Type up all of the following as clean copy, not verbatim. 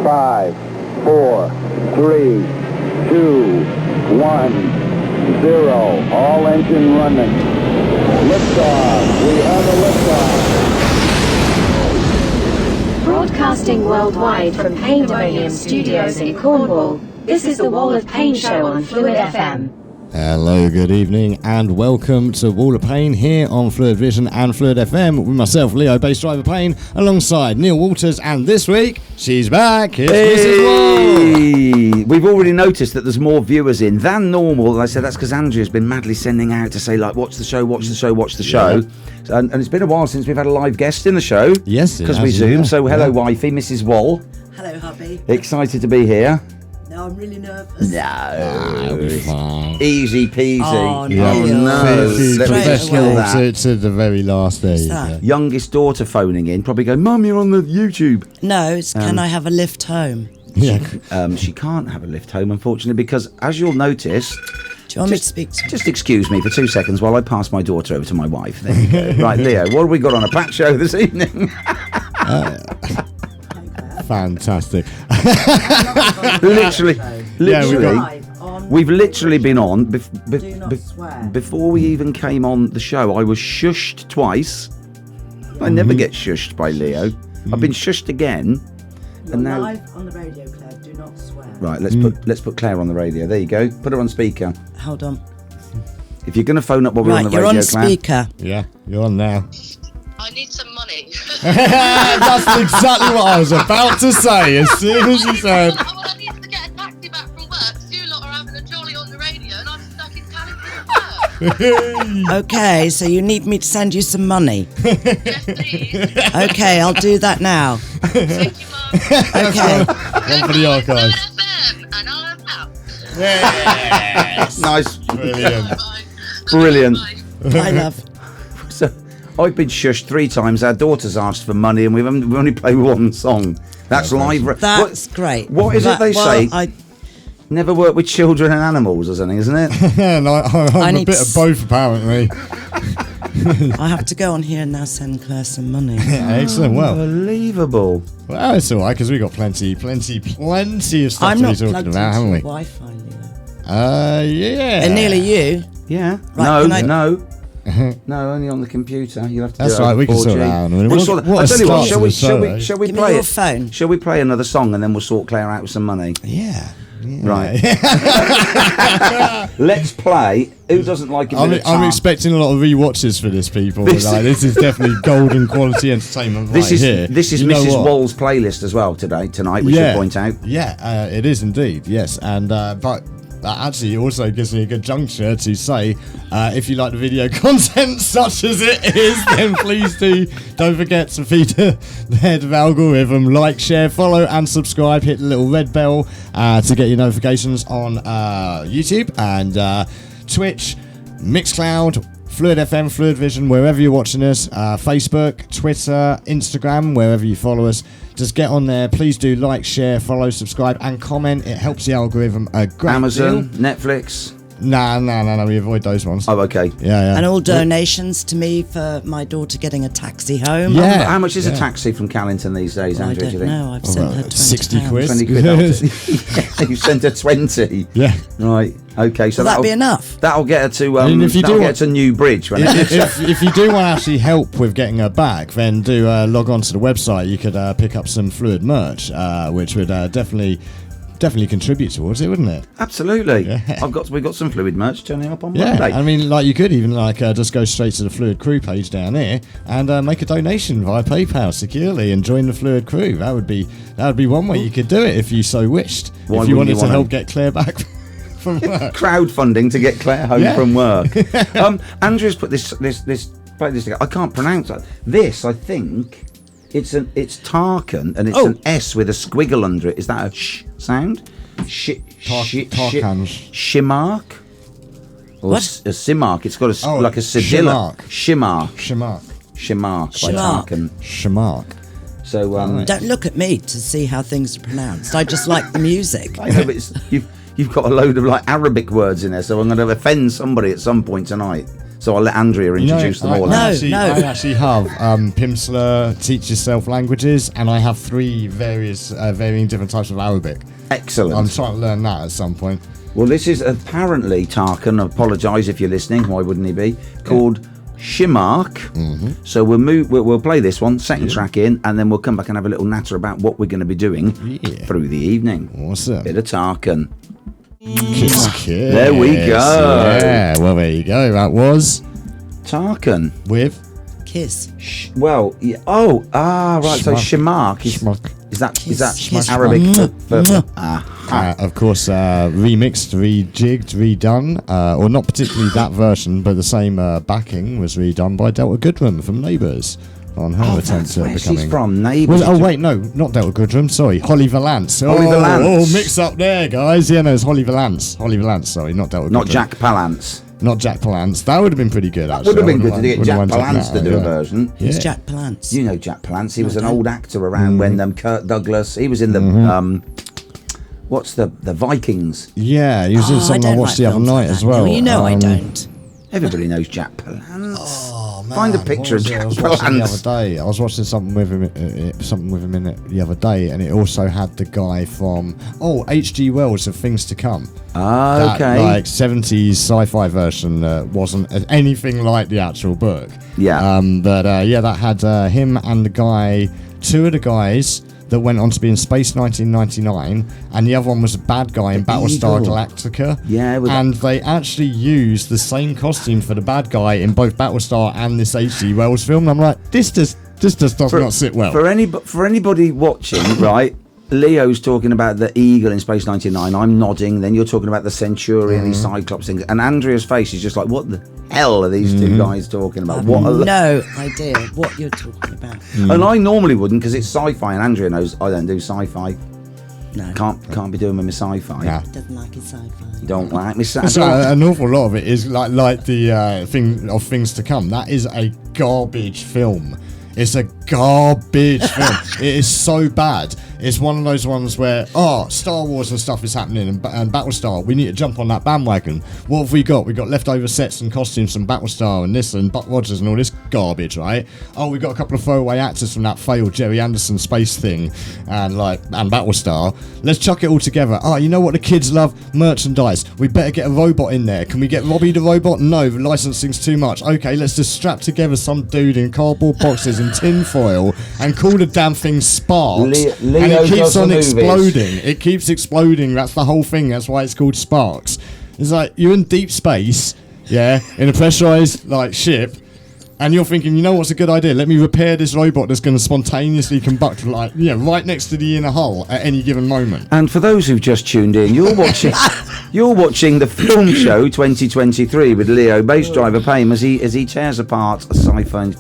5, 4, 3, 2, 1, 0. All engine running. Liftoff. We have a liftoff. Broadcasting worldwide from Painedemonium Studios in Cornwall, this is the Wal Of Paine show on Phluid FM. Hello, good evening, and welcome to Wal Of Paine here on Phluid Vision and Phluid FM with myself, Leo, bass driver Paine, alongside Neil Walters, and this week, she's back, it's Mrs. Wal. We've already noticed that there's more viewers in than normal, and I said that's because Andrea's been madly sending out to say, like, watch the show, watch the show, watch the show. Yeah. And it's been a while since we've had a live guest in the show. Yes, because we Zoom. Yeah. So hello, wifey, Mrs. Wal. Hello, hubby. Excited to be here. No, I'm really nervous. No. Easy peasy. Oh, no. Professional to the very last day. Yeah. Youngest daughter phoning in, probably going, Mum, you're on the YouTube. No, it's can I have a lift home? Yeah. She can't have a lift home, unfortunately, because as you'll notice... Do you want me to speak to you? Just excuse me for 2 seconds while I pass my daughter over to my wife. There you go. Right, Leo, what have we got on a pack show this evening? Fantastic. literally, we've literally been on before we even came on the show. I was shushed twice. I never get shushed by Leo. I've been shushed again. You're and now live on the radio, Claire. Do not swear. Right, let's put Claire on the radio. There you go. Put her on speaker. Hold on. If you're going to phone up while we're on the radio, you're on Claire. speaker. Yeah, you're on now. I need some money. That's exactly what I was about to say as soon as you said. I need to get a taxi back from work. You lot are having a jolly on the radio and I'm stuck in California. Okay, so you need me to send you some money. Yes, please. Okay, I'll do that now. Thank you, Mum. Okay. One for the archives. FM and I'm out. Yes. Nice. Brilliant. Brilliant. Bye, love. So, I've been shushed 3 times. Our daughter's asked for money, and we've only played one song. That's live. That's great. What is it they say? I Never work with children and animals or something, isn't it? No, I'm a bit of both, apparently. I have to go on here and now send Claire some money. Excellent. Well, Unbelievable. well, it's all right because we've got plenty of stuff I'm to not be talking plugged about, haven't we? into Wi-Fi, Leo. Yeah. And nearly you. Yeah. Right, No, only on the computer. You'll have to That's do it right. over We can 4G. sort that out. I mean, We'll sort that. what I a tell you what. start to the show, Shall we Give me play your it? phone. Shall we play another song and then we'll sort Claire out with some money? Yeah. Right. Let's play. Who doesn't like a bit of I'm charm? expecting a lot of rewatches for this, people. This is definitely golden quality entertainment This here. is You know Mrs. what? Wall's playlist as well tonight. We should point out. Yeah, it is indeed. Yes, and but actually, it also gives me a good juncture to say, if you like the video content such as it is, then please don't forget to feed the head of algorithm, like, share, follow, and subscribe. Hit the little red bell to get your notifications on YouTube and Twitch, Mixcloud, Phluid FM, Phluid Vision, wherever you're watching us, Facebook, Twitter, Instagram, wherever you follow us. Just get on there. Please do like, share, follow, subscribe, and comment. It helps the algorithm a great Amazon, deal. Netflix. No. We avoid those ones. Oh, okay. Yeah. And all donations to me for my daughter getting a taxi home. Yeah. How much is a taxi from Callington these days, Well, I Andrew? don't do you think? know. I've sent her 20 60 quid. 20 quid. You sent her 20. Yeah. Right. Okay. So Will that be enough? That'll get her to. I mean, if you that'll do get her to New Bridge. When if you do want to actually help with getting her back, then do log on to the website. You could pick up some Phluid merch, which would definitely contribute towards it, wouldn't it? Absolutely. Yeah. We've got some Phluid merch turning up on Yeah, Monday. I mean, like you could even just go straight to the Phluid Crew page down here and make a donation via PayPal securely and join the Phluid Crew. That would be one way you could do it if you so wished. Why if you wouldn't wanted you to help wanna- get Claire back from work. Crowdfunding to get Claire home Yeah. from work. Andrew's put this together. I can't pronounce that. This, I think, it's Tarkan and it's an S with a squiggle under it. Is that a sh sound? Tarkan. Shimark? Or What? a Simark. It's got like a Sedilla. Shimark by Tarkan. Shamark. So Don't look at me to see how things are pronounced. I just like the music. I know, but you've got a load of like Arabic words in there, so I'm going to offend somebody at some point tonight. So I'll let Andrea introduce them all. I No. actually have Pimsleur, Teach Yourself Languages, and I have 3 varying different types of Arabic. Excellent. I'm trying to learn that at some point. Well, this is apparently, Tarkan, I apologise if you're listening, why wouldn't he be, called Shimark. So we'll play this one, second track in, and then we'll come back and have a little natter about what we're going to be doing through the evening. Awesome. Bit of Tarkan. Kiss. There we go. Yeah, well, there you go. That was Tarkan. with Kiss. Well, yeah. Right. So Shimark is that Arabic for of course, remixed, rejigged, redone, or not particularly that version, but the same backing was redone by Delta Goodrem from Neighbours on her attempt at becoming. She's from Neighbours. Wait, no, not Delta Goodrem. Sorry, Holly Valance. Holly Valance. Mix up there, guys. Yeah, no, it's Holly Valance. Holly Valance. Sorry, not Delta Goodrem. Not Jack Palance. Not Jack Palance. That would have been pretty good, actually. Would have been good to get Jack Palance to do a version. Who's Jack Palance? You know Jack Palance. He was an old actor around when Kirk Douglas. He was in the what's the Vikings. Yeah, he was in something I watched the other night as well. No, you know I don't. Everybody knows Jack Palance. Oh, man. Find a picture of Jack I was watching Palance. the other day. I was watching something with him in it the other day, and it also had the guy from H.G. Wells of Things to Come. Ah, okay. That, 70s sci-fi version wasn't anything like the actual book. Yeah. That had him and two of the guys that went on to be in Space 1999, and the other one was a bad guy in Battlestar Eagle. Galactica. Yeah, and they actually used the same costume for the bad guy in both Battlestar and this H.G. Wells film. I'm like, this does not sit well. For anybody watching, right? Leo's talking about the eagle in Space 99. I'm nodding. Then you're talking about the Centurion and these Cyclops things. And Andrea's face is just like, what the hell are these two guys talking about? I have no idea what you're talking about. And I normally wouldn't because it's sci-fi. And Andrea knows I don't do sci-fi. No. Can't be doing with my sci-fi. Yeah. Doesn't like his sci-fi. Don't like me sci-fi. So an awful lot of it is like the thing of Things to Come. That is a garbage film. It's a garbage film. It is so bad. It's one of those ones where, Star Wars and stuff is happening and Battlestar, we need to jump on that bandwagon. What have we got? We got leftover sets and costumes from Battlestar and this and Buck Rogers and all this garbage, right? We got a couple of throwaway actors from that failed Jerry Anderson space thing and Battlestar. Let's chuck it all together. You know what the kids love? Merchandise. We better get a robot in there. Can we get Robbie the robot? No, the licensing's too much. Okay, let's just strap together some dude in cardboard boxes and tin foil and call the damn thing Sparks. And it keeps on exploding. It keeps exploding. That's the whole thing. That's why it's called Sparks. It's like you're in deep space, in a pressurized ship, and you're thinking, you know what's a good idea? Let me repair this robot that's going to spontaneously combust, right next to the inner hull at any given moment. And for those who've just tuned in, you're watching the film show 2023 with Leo, bass driver Paine, as he tears apart a sci-fi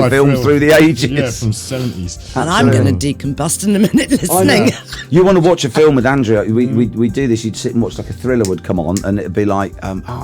film through the ages. Yeah, from 70s. And I'm going to decombust in a minute listening. You want to watch a film with Andrea? We do this. You'd sit and watch a thriller would come on, and it'd be like,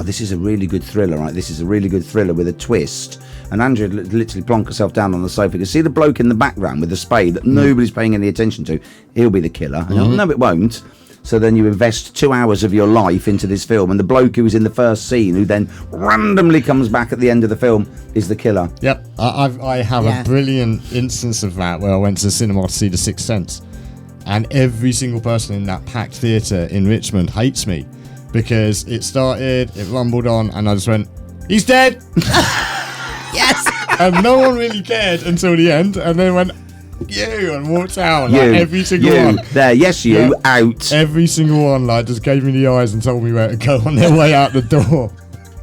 this is a really good thriller, right? This is a really good thriller with a twist. And Andrea would literally plonk herself down on the sofa. You can see the bloke in the background with the spade that nobody's paying any attention to. He'll be the killer. And no, it won't. So then you invest 2 hours of your life into this film, and the bloke who was in the first scene, who then randomly comes back at the end of the film, is the killer. Yep, I have a brilliant instance of that where I went to the cinema to see The Sixth Sense, and every single person in that packed theatre in Richmond hates me because it started, it rumbled on, and I just went, "He's dead!" Yes! And no one really cared until the end, and then went, "You," and walked out. Every single one. There, yes, you, out. Every single one just gave me the eyes and told me where to go on their way out the door.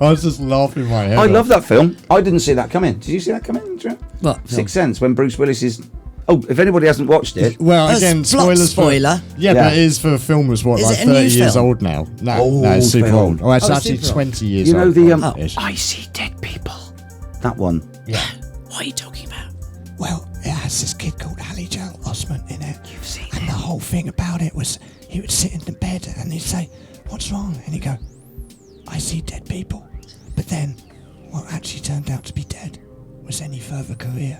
I was just laughing my head I off. love that film. I didn't see that coming. Did you see that coming? What? Sixth Sense, when Bruce Willis is... if anybody hasn't watched it... Well, again, spoiler. Yeah, but it is for a film was what, is 30 years old now. No, it's super film. old. It's actually 20 years you know old. the I See Dead People. That one. Yeah. What are you talking about? Well, it has this kid called Ali Joe Osment in it. You've seen and the whole thing about it was he would sit in the bed and he'd say, "What's wrong?" And he'd go, "I see dead people." But then what actually turned out to be dead was any further career.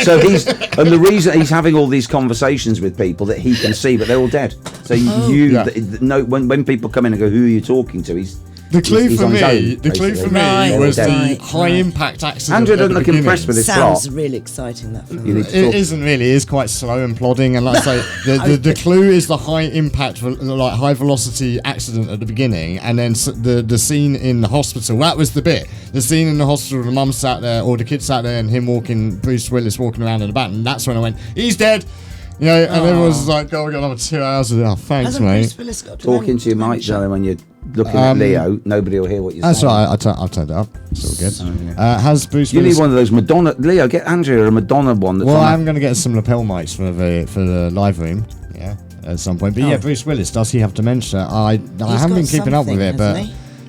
So the reason he's having all these conversations with people that he can see, but they're all dead. So when people come in and go, "Who are you talking to?" The clue he's for on his me, own, the clue for me Right, was the right, high impact accident. Andrea at doesn't the look beginning. impressed with this Sounds plot. really exciting, that film. You need to It talk. isn't really. It is quite slow and plodding, and like I say, the clue is the high impact, like high velocity accident at the beginning, and then the scene in the hospital. That was the bit. The scene in the hospital, the mum sat there, or the kid sat there, and him Bruce Willis walking around in the back, and that's when I went, he's dead. You know, and everyone was like, "Oh, we got another 2 hours." Oh, thanks, Hasn't mate. Bruce Willis got Talking to your mic, darling, when you're looking at Leo, nobody will hear what you're That's saying. right. I've turned it up. It's all good. Has Bruce You Willis? need one of those Madonna. Leo, get Andrea a Madonna one. That's Well, on I'm going to get some lapel mics for the live room. Yeah, at some point. But yeah, Bruce Willis, does he have dementia? I haven't been keeping up with it, but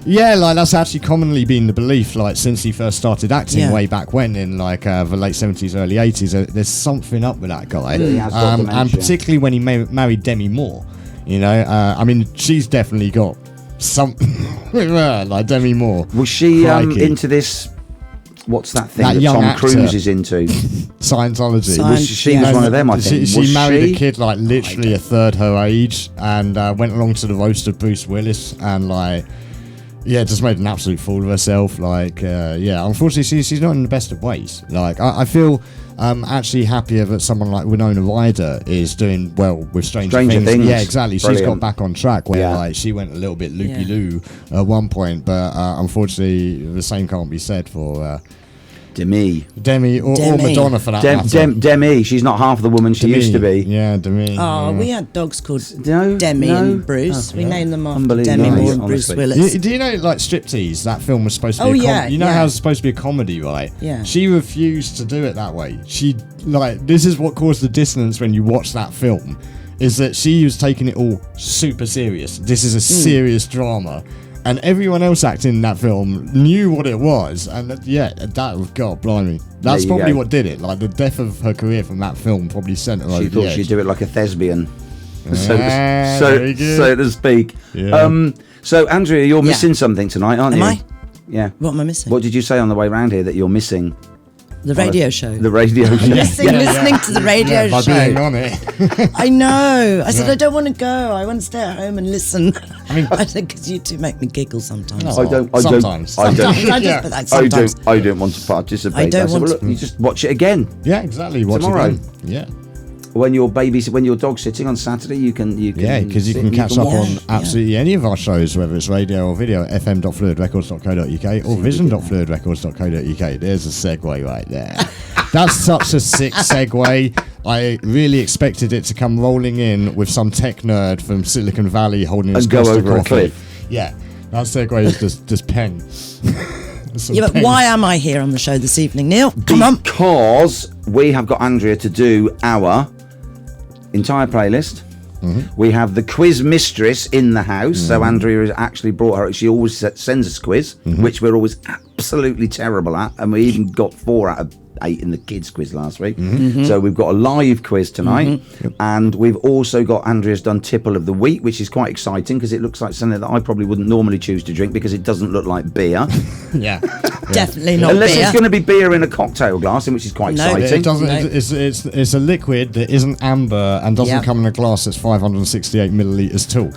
yeah, like that's actually commonly been the belief, like since he first started acting way back when in like the late 70s, early 80s. There's something up with that guy, He has got and dementia. particularly when he married Demi Moore. You know, I mean, she's definitely got something with her, like Demi Moore. Was she Crikey. into this? What's that thing That that young Tom actor. Cruise is into? Scientology. She was one of them, I think. She Was married she? a kid like literally a third her age, and went along to the roast of Bruce Willis, and like, yeah, just made an absolute fool of herself. Like, yeah, unfortunately, she's not in the best of ways. Like, I feel actually happier that someone like Winona Ryder is doing well with Stranger Things. Yeah, exactly. Brilliant. She's got back on track where Yeah. like she went a little bit loopy-loo at one point, but unfortunately, the same can't be said for Demi or Madonna for that matter. Demi, she's not half the woman she used to be. Yeah, Demi. Oh, yeah. we had dogs called No, Demi no. and Bruce. We named them after Unbelievable. Demi Moore Nice, and Bruce honestly. Willis. Do you know, like, Striptease? That film was supposed to be Oh, a yeah, comedy. You know yeah. how it's supposed to be a comedy, right? Yeah. She refused to do it that way. She, like, this is what caused the dissonance when you watch that film, is that she was taking it all super serious. This is a serious drama. And everyone else acting in that film knew what it was. And God blimey. That's you probably go. what did it. Like, the death of her career from that film probably sent her over She the thought edge. she'd do it like a thespian, very good. so to speak. Yeah. So Andrea, you're missing something tonight, aren't Am you? I? Yeah. What am I missing? What did you say on the way round here that you're missing? The radio show. The radio show. Listening to the radio by show. being on it. I know. I said I don't want to go. I want to stay at home and listen. I mean, because you two make me giggle sometimes. Oh. I don't. Sometimes. I just Yeah. put that sometimes. I don't want to participate. I don't said, want well, look, to- you just watch it again Yeah, exactly. Watch Tomorrow. It again. Yeah. when your dog's sitting on Saturday. You can. Yeah, because you sit- can catch up watch. on absolutely any of our shows, whether it's radio or video, fm.fluidrecords.co.uk or vision.fluidrecords.co.uk. There's a segue right there. That's such a sick segue. I really expected it to come rolling in with some tech nerd from Silicon Valley holding his And go Costa over a coffee. cliff. Yeah, that segue is just pen. Some Yeah, but pen. why am I here on the show this evening, Neil? Come on. Because we have got Andrea to do our entire playlist. We have the quiz mistress in the house. So Andrea has actually brought her. She always sends us quiz, which we're always absolutely terrible at. And we even got 4 out of 8 in the kids quiz last week. So we've got a live quiz tonight. And we've also got Andrea's done Tipple of the Week, which is quite exciting because it looks like something that I probably wouldn't normally choose to drink because it doesn't look like beer. Yeah. Definitely not Unless beer. it's going to be beer in a cocktail glass, which is quite No. exciting. It doesn't. No. It's a liquid that isn't amber and doesn't Yep. come in a glass that's 568 milliliters tall.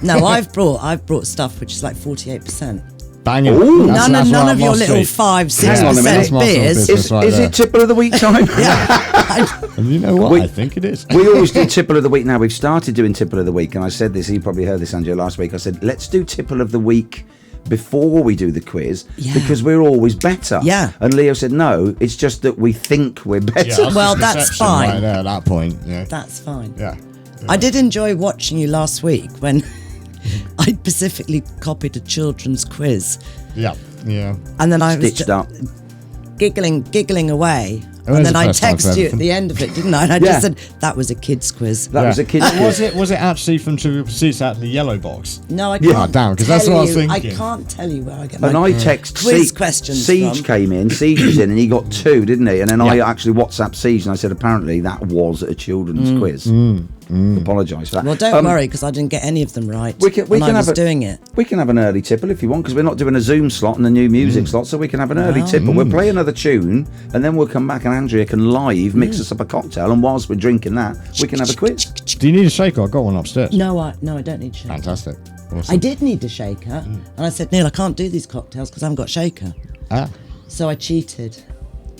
No, I've brought stuff which is like 48%. Banging. Ooh. That's None right of your up my little street. 5-6% Hang on a minute. That's my sort of beers. business. Is, right is there. it Tipple of the Week time? And you know what? I think it is. We always do Tipple of the Week now. We've started doing Tipple of the Week, and I said this, you probably heard this, Andrea, last week. I said, let's do Tipple of the Week before we do the quiz Yeah. because we're always better. Yeah. And Leo said, no, it's just that we think we're better. Yeah, Well, just that's perception fine. Right there at that point. Yeah. That's fine. Yeah. I did enjoy watching you last week when I specifically copied a children's quiz. Yeah. Yeah. And then I was Stitched up. giggling away. It And was then the I first time for texted you at everything. the end of it, didn't I? And I Yeah. just said, that was a kid's quiz. That was a kid's quiz. Was it actually from Trivial Pursuits out of the yellow box? No, I Yeah. can't. Oh, damn, 'cause that's tell what I was you- thinking. I can't tell you where I get my And I text quiz Siege, questions Siege from. came in, Siege was in, and he got 2, didn't he? And then I Yeah. actually WhatsApped Siege, and I said, apparently that was a children's quiz. Apologise for that. Well, don't worry, because I didn't get any of them right We can when I was have doing it. We can have an early tipple if you want, because we're not doing a Zoom slot and a new music slot, so we can have an early tipple. We'll play another tune, and then we'll come back, and Andrea can live mix us up a cocktail, and whilst we're drinking that, we can have a quiz. Do you need a shaker? I've got one upstairs. No, I don't need shit. Fantastic. Awesome. I did need a shaker, and I said, Neil, I can't do these cocktails because I haven't got a shaker. So I cheated,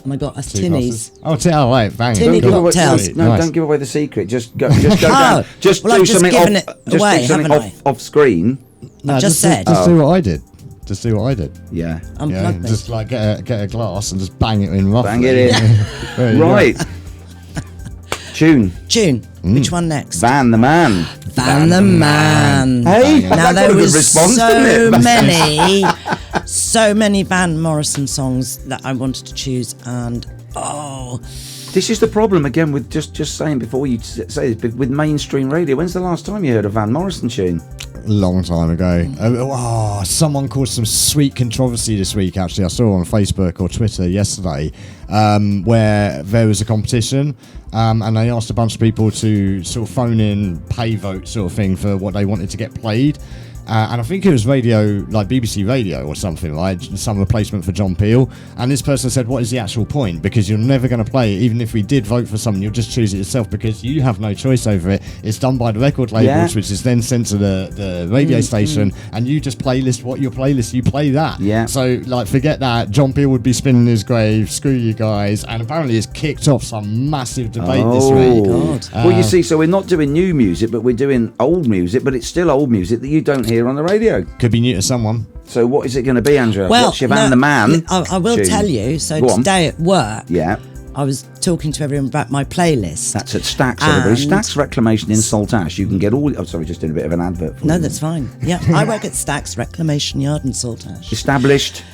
and I got us tinnies. Wait, bang. Tinny cocktails. Don't give away the secret. Just go down. Just well, do I've just something given off. it Just away, do something haven't I? off screen. No, just said. Just do what I did. Just do what I did. Yeah. Unplug me. Just like get a glass and just bang it in roughly. Bang it in. There you go. Right. Tune. Which one next? Van the Man. Van the Man. Hey, Now that's there got a good was response, didn't so many Van Morrison songs that I wanted to choose, and This is the problem again with just saying before you say this, with mainstream radio. When's the last time you heard a Van Morrison tune? Long time ago. Someone caused some sweet controversy this week, actually. I saw on Facebook or Twitter yesterday, where there was a competition, and they asked a bunch of people to sort of phone in, pay vote sort of thing for what they wanted to get played. And I think it was radio, like BBC Radio or something, like some replacement for John Peel. And this person said, what is the actual point? Because you're never going to play it. Even if we did vote for something, you'll just choose it yourself because you have no choice over it. It's done by the record labels, which is then sent to the radio station, and you just playlist what your playlist, you play that. Yeah. So, like, forget that. John Peel would be spinning his grave, screw you guys. And apparently it's kicked off some massive debate this week. God. Well, you see, so we're not doing new music, but we're doing old music, but it's still old music that you don't hear on the radio. Could be new to someone. So what is it going to be, Andrea? well, What's your Van the Man? I will tune? tell you. So Go on. today at work, Yeah. I was talking to everyone about my playlist. That's at Stax, everybody. And- Stax Reclamation in Saltash. You can get all... Oh, sorry, just doing a bit of an advert for you. No, that's fine. Yeah, I work at Stax Reclamation Yard in Saltash. Established.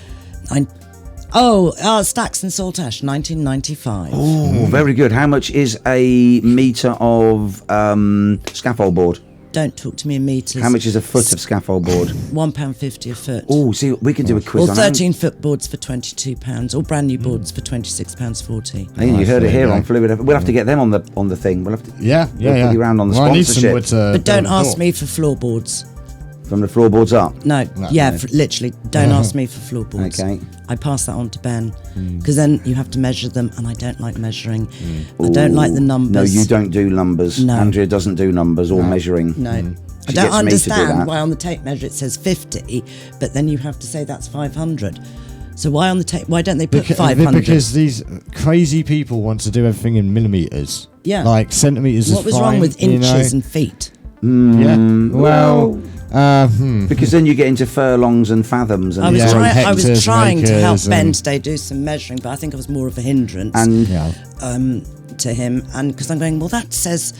Stax in Saltash, 1995. Oh, very good. How much is a metre of scaffold board? Don't talk to me in meters. How much is a foot of scaffold board? £1.50 a foot. Oh, see, we can do a quiz Or on 13-foot boards for £22, or brand new boards for £26.40. Hey, you heard it here Yeah. on Phluid FM. We'll have to get them on the thing. We'll have to Yeah. we'll put you around on the Well, I need some sponsorship wood to But don't build a ask door. me for floorboards. from the floorboards up. No, literally, don't ask me for floorboards. Okay. I pass that on to Ben, because then you have to measure them, and I don't like measuring. I don't like the numbers. No, you don't do numbers. No. Andrea doesn't do numbers or measuring. No. I She don't gets me to do understand that. why on the tape measure it says 50, but then you have to say that's 500. So why on the tape? Why don't they put 500? Because these crazy people want to do everything in millimeters. Yeah. Like centimeters. What is was fine, wrong with you know? inches and feet? Yeah. Well. Because then you get into furlongs and fathoms. And I was, Yeah. I was Hectares, trying to help acres, Ben and- today do some measuring, but I think I was more of a hindrance Yeah. to him. And because I'm going, well, that says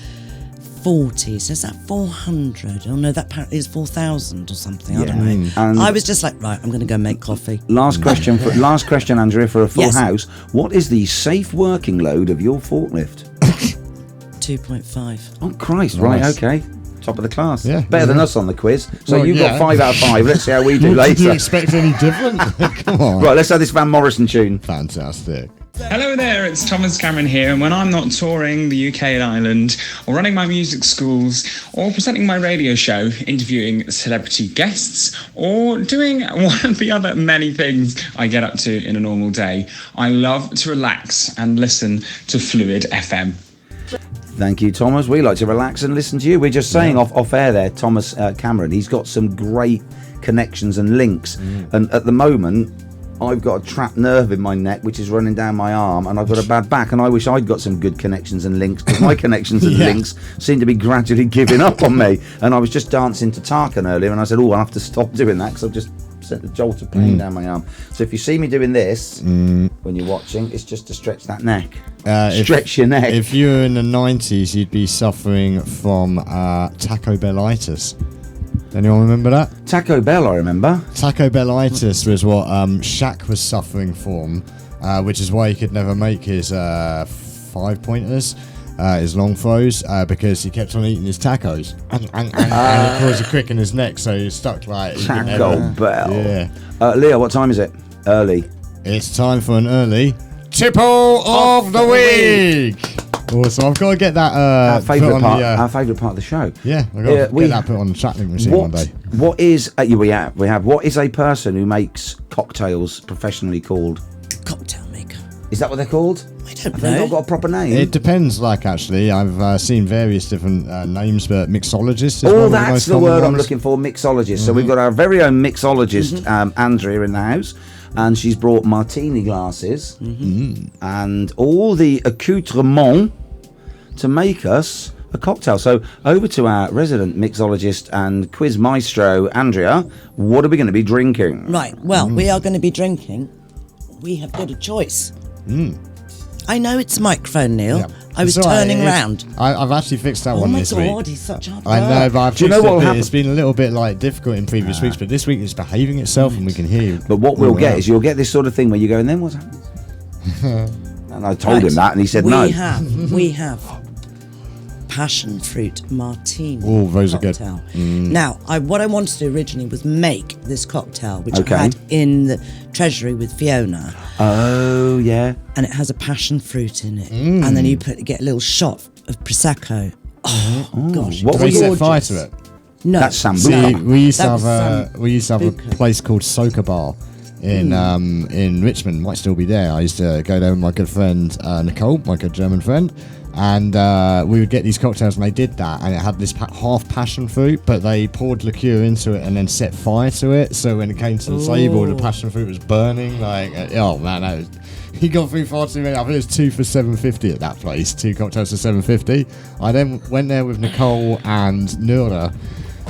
40, says that 400? Oh no, that apparently is 4,000 or something. I don't know. And- I was just like, right, I'm going to go make coffee. Last question, Andrea, for a full Yes. house. What is the safe working load of your forklift? 2.5. Oh, Christ. Right, Nice. okay. Top of the class. Yeah. Better than us on the quiz. So Well, you've yeah. got 5 out of 5. Let's see how we do Do you later. expect any different? Come on. Right, let's have this Van Morrison tune. Fantastic. Hello there, it's Thomas Cameron here, and when I'm not touring the UK and Ireland, or running my music schools, or presenting my radio show, interviewing celebrity guests, or doing one of the other many things I get up to in a normal day, I love to relax and listen to Phluid FM. Thank you, Thomas. We like to relax and listen to you. We're just saying off air there, Thomas Cameron, he's got some great connections and links. And at the moment, I've got a trapped nerve in my neck, which is running down my arm, and I've got a bad back, and I wish I'd got some good connections and links, because my connections and links seem to be gradually giving up on me. And I was just dancing to Tarkan earlier, and I said, I'll have to stop doing that, because I've just sent a jolt of pain down my arm. So if you see me doing this, when you're watching, it's just to stretch that neck. Stretch your neck. If you were in the 90s, you'd be suffering from Taco Bellitis. Anyone remember that? Taco Bell, I remember. Taco Bellitis was what Shaq was suffering from, which is why he could never make his 5-pointers, his long throws, because he kept on eating his tacos. And it caused a crick in his neck, so he was stuck like... he could Taco never- Bell. Yeah. Leo, what time is it? Early. It's time for an early Tipple of the Week! Awesome, I've got to get that Our favourite put on part, the, our favourite part of the show. yeah, I've got to get we- that put on the chatting machine one day. What is we have what is a person who makes cocktails professionally called? Cocktail maker. Is that what they're called? I don't Have they not know. got a proper name? It depends, actually. I've seen various different names, but mixologist is one of the That's most the common word I'm ones. looking for, mixologist. So we've got our very own mixologist, Andrea, in the house, and she's brought martini glasses and all the accoutrements to make us a cocktail. So over to our resident mixologist and quiz maestro, Andrea. What are we going to be drinking? Right, well, we are going to be drinking. We have got a choice. I know it's a microphone, Neil. Yeah. I was It's all right, turning it's- round. I've actually fixed that Oh one my this God, week. he's such hard I know, work. but I've Do you know fixed what it will a bit. happen? It's been a little bit difficult in previous weeks, but this week it's behaving itself and we can hear you. But what we'll all get out. is you'll get this sort of thing where you go, and then what's happening? And I told him Right. that, and he said we no. We have passion fruit martini. Oh, those are good. cocktail. Now, what I wanted to do originally was make this cocktail, which Okay. I had in the treasury with Fiona, Oh, yeah. and it has a passion fruit in it, and then you get a little shot of prosecco. Oh gosh, What it's Do we set gorgeous. fire to it? No, That's Sambuca. See, we used to That have was we used to have a Sambuca. place called Soca Bar in Richmond. Might still be there. I used to go there with my good friend Nicole, my good German friend, and we would get these cocktails, and they did that, and it had this half passion fruit, but they poured liqueur into it and then set fire to it. So when it came to the table, the passion fruit was burning. Oh man, that was. He got through far too many. I think it was 2 for $7.50 at that place. 2 cocktails for $7.50. I then went there with Nicole and Nura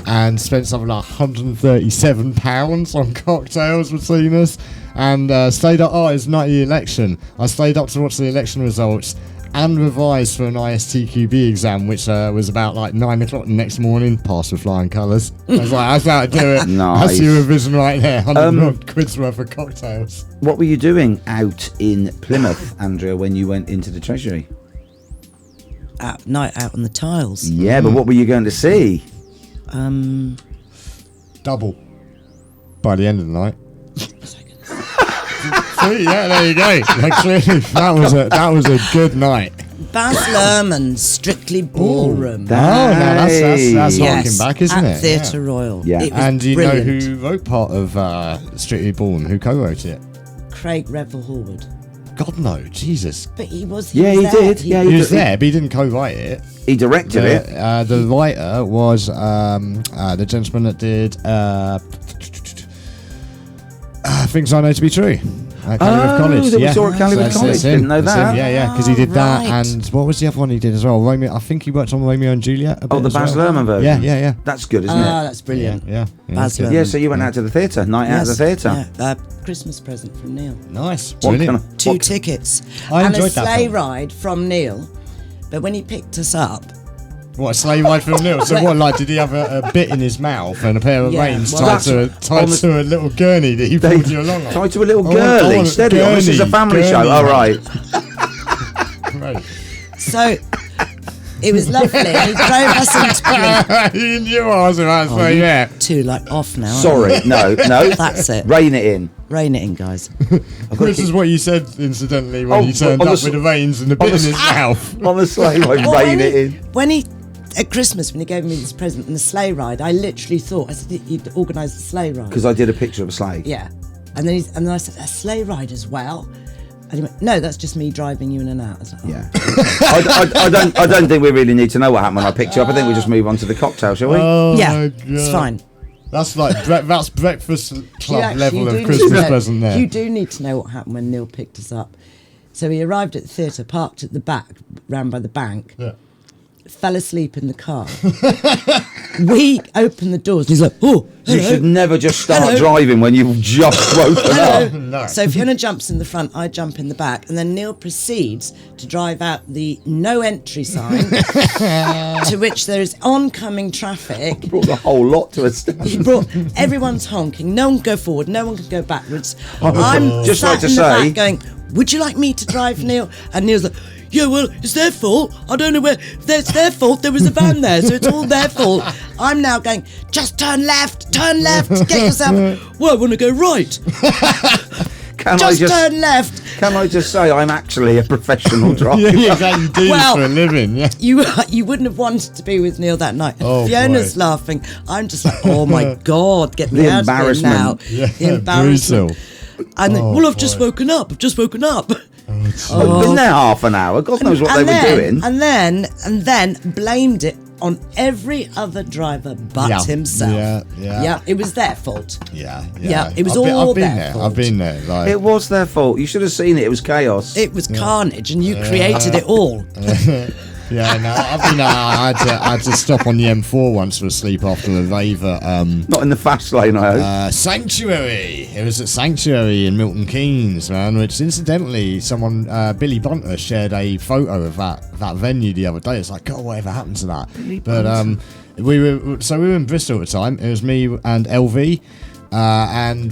and spent something like £137 on cocktails between us, and stayed up. Oh, it's night of the election. I stayed up to watch the election results and revised for an ISTQB exam, which was about 9 o'clock the next morning. Passed with flying colours. I was like, that's how to do it. Nice. That's your revision right there. 100 quid's worth of cocktails. What were you doing out in Plymouth, Andrea, when you went into the treasury? Night out on the tiles. Yeah, but what were you going to see? Double by the end of the night. See, yeah, there you go. Clearly, that was a good night. Baz Luhrmann's Strictly Ballroom. Oh, no, that's Nice. harking back, isn't at it? Theatre Royal. Yeah. It was And do you brilliant. know who wrote part of Strictly Born? Who co-wrote it? Craig Revel Horwood. God no, Jesus. But he was. Yeah, he was did. there. Yeah, He was there, but he didn't co-write it. He directed it. The writer was the gentleman that did Things I Know to Be True. Calligraph College. that we yeah. saw at Calligraph So College. that's him. Didn't know That's that. him. Yeah, because he did that, right. and what was the other one he did as well? Romeo. I think he worked on Romeo and Juliet. A bit Oh, the as Baz well. Luhrmann version. Yeah. That's good, isn't Ah, it? that's brilliant. Yeah. Baz good. Luhrmann. Yeah, so you went out to the theatre, night out of the theatre. Yeah, Christmas present from Neil. Nice. What Brilliant. kind of- 2 what- tickets. I and a enjoyed that sleigh film. ride from Neil. But when he picked us up, What, a sleigh ride from Neil? So what, did he have a bit in his mouth and a pair of Yeah, reins well, tied to a little gurney that he pulled you along on? Tied to a little I want- I girlie. want a Steady on, this is a gurney, family show. gurney. All right. Right. so it was lovely. He drove us into Plymouth. You knew what I was about to say, yeah. Off now. Sorry, no. That's it. Rein it in. Rein it in, guys. This is what you said, incidentally, when you turned on up the with the reins and the bit in his mouth. On the sleigh ride, Well, rein it in. When he, at Christmas, when he gave me this present and the sleigh ride, I literally thought, I said, you'd organised the sleigh ride. Because I did a picture of a sleigh. Yeah. And then I said, a sleigh ride as well? And he went, no, that's just me driving you in and out. I was like, oh. Yeah. I don't think we really need to know what happened when I picked you up. I think we just move on to the cocktail, shall we? Oh, Yeah, my it's God. fine. That's that's breakfast club Actually, level you of do Christmas need to know- present there. You do need to know what happened when Neil picked us up. So he arrived at the theatre, parked at the back, round by the bank, Yeah. fell asleep in the car. We opened the doors and he's like, oh, hello. You should never just start Hello. driving when you've just woken up. No. So Fiona jumps in the front, I jump in the back, and then Neil proceeds to drive out the no entry sign, to which there is oncoming traffic. Brought the whole lot to a stand. He brought everyone's honking. No one can go forward. No one can go backwards. I'm Just sat like to in the say- back going, "Would you like me to drive, Neil?" And Neil's like, "Yeah, well, it's their fault. I don't know where. It's their fault. There was a van there, so it's all their fault." I'm now going, "Just turn left. Turn left. Get yourself." "Well, I want to go right. Just turn left." Can I just say I'm actually a professional driver? Yeah, exactly. You do Well- this for a living, yeah. You wouldn't have wanted to be with Neil that night. Oh, Fiona's boy. laughing. I'm just like, oh my God, get me The out of here now. Yeah, The embarrassment. brutal. And then, Oh, well, I've just boy. woken up. I've just woken up. I've been there half an hour. God knows what they were doing. And then blamed it on every other driver but himself. Yeah, it was their fault. Yeah, it was all their fault. I've been there. Like, it was their fault. You should have seen it. It was chaos. It was carnage, and you created it all. Yeah, no, I had to stop on the M4 once for a sleep after a rave at not in the fast lane, I hope. Sanctuary. It was at Sanctuary in Milton Keynes, man. Which incidentally, someone Billy Bunter shared a photo of that venue the other day. It's like, God, whatever happened to that? But we were in Bristol at the time. It was me and LV. And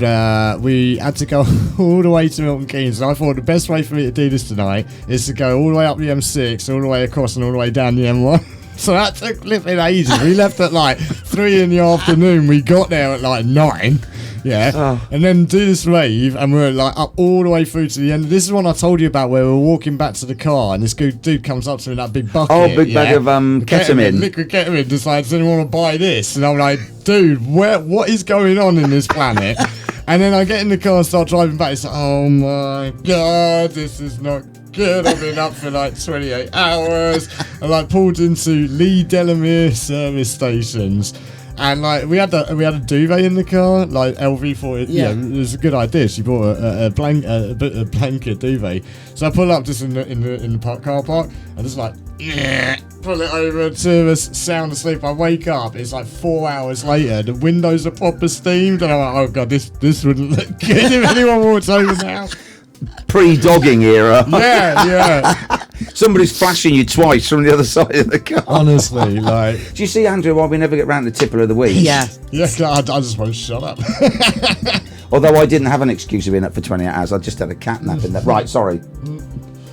we had to go all the way to Milton Keynes, and I thought the best way for me to do this tonight is to go all the way up the M6, all the way across and all the way down the M1. So that took flipping ages. We left at like 3 in the afternoon. We got there at like 9. And then do this rave, and we're like up all the way through to the end. This is one I told you about, where we were walking back to the car, and this good dude comes up to me in that big bucket. Oh, big bag of ketamine. Liquid ketamine. Decides, does anyone want to buy this? And I'm like, dude, what is going on in this planet? And then I get in the car and start driving back. It's like, oh my God, this is not good. I've been up for like 28 hours. I like pulled into Lee Delamere service stations. And like we had a duvet in the car, like LV thought it was a good idea. She bought a blanket duvet. So I pull up just in the car park and just like pull it over to us, sound asleep. I wake up, it's like 4 hours later. The windows are proper steamed, and I'm like, oh God, this wouldn't look good if anyone walks over now. Pre-dogging era. Yeah. Somebody's flashing you twice from the other side of the car. Honestly, like. Do you see, Andrea, why we never get round to Tipple of the week? Yeah. I just won't shut up. Although I didn't have an excuse of being up for 28 hours, I just had a cat nap in there. Right, sorry.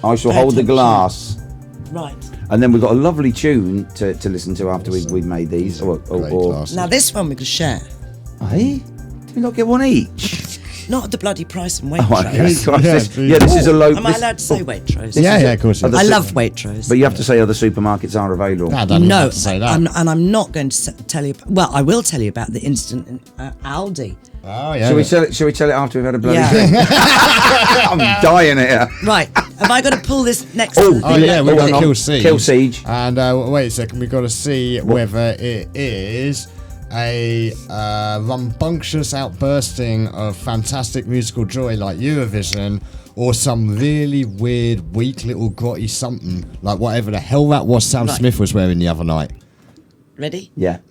I shall hold the glass. Right. And then we've got a lovely tune to listen to after we've made these. Now this one we could share. Hey? Do we not get one each? Not at the bloody price and Waitrose. This is a low. Am I allowed to say Waitrose? Yeah, of course. I love Waitrose. But you have to say other supermarkets are available. No, I don't have to say that. I'm not going to tell you. Well, I will tell you about the incident in Aldi. Oh yeah. Shall we tell it after we've had a bloody drink? I'm dying here. Right. Have I got to pull this next? We've got to kill Siege. Kill Siege. And wait a second, we've got to see whether it is a rambunctious outbursting of fantastic musical joy like Eurovision, or some really weird, weak little grotty something, like whatever the hell that was Sam Smith was wearing the other night. Ready? Yeah.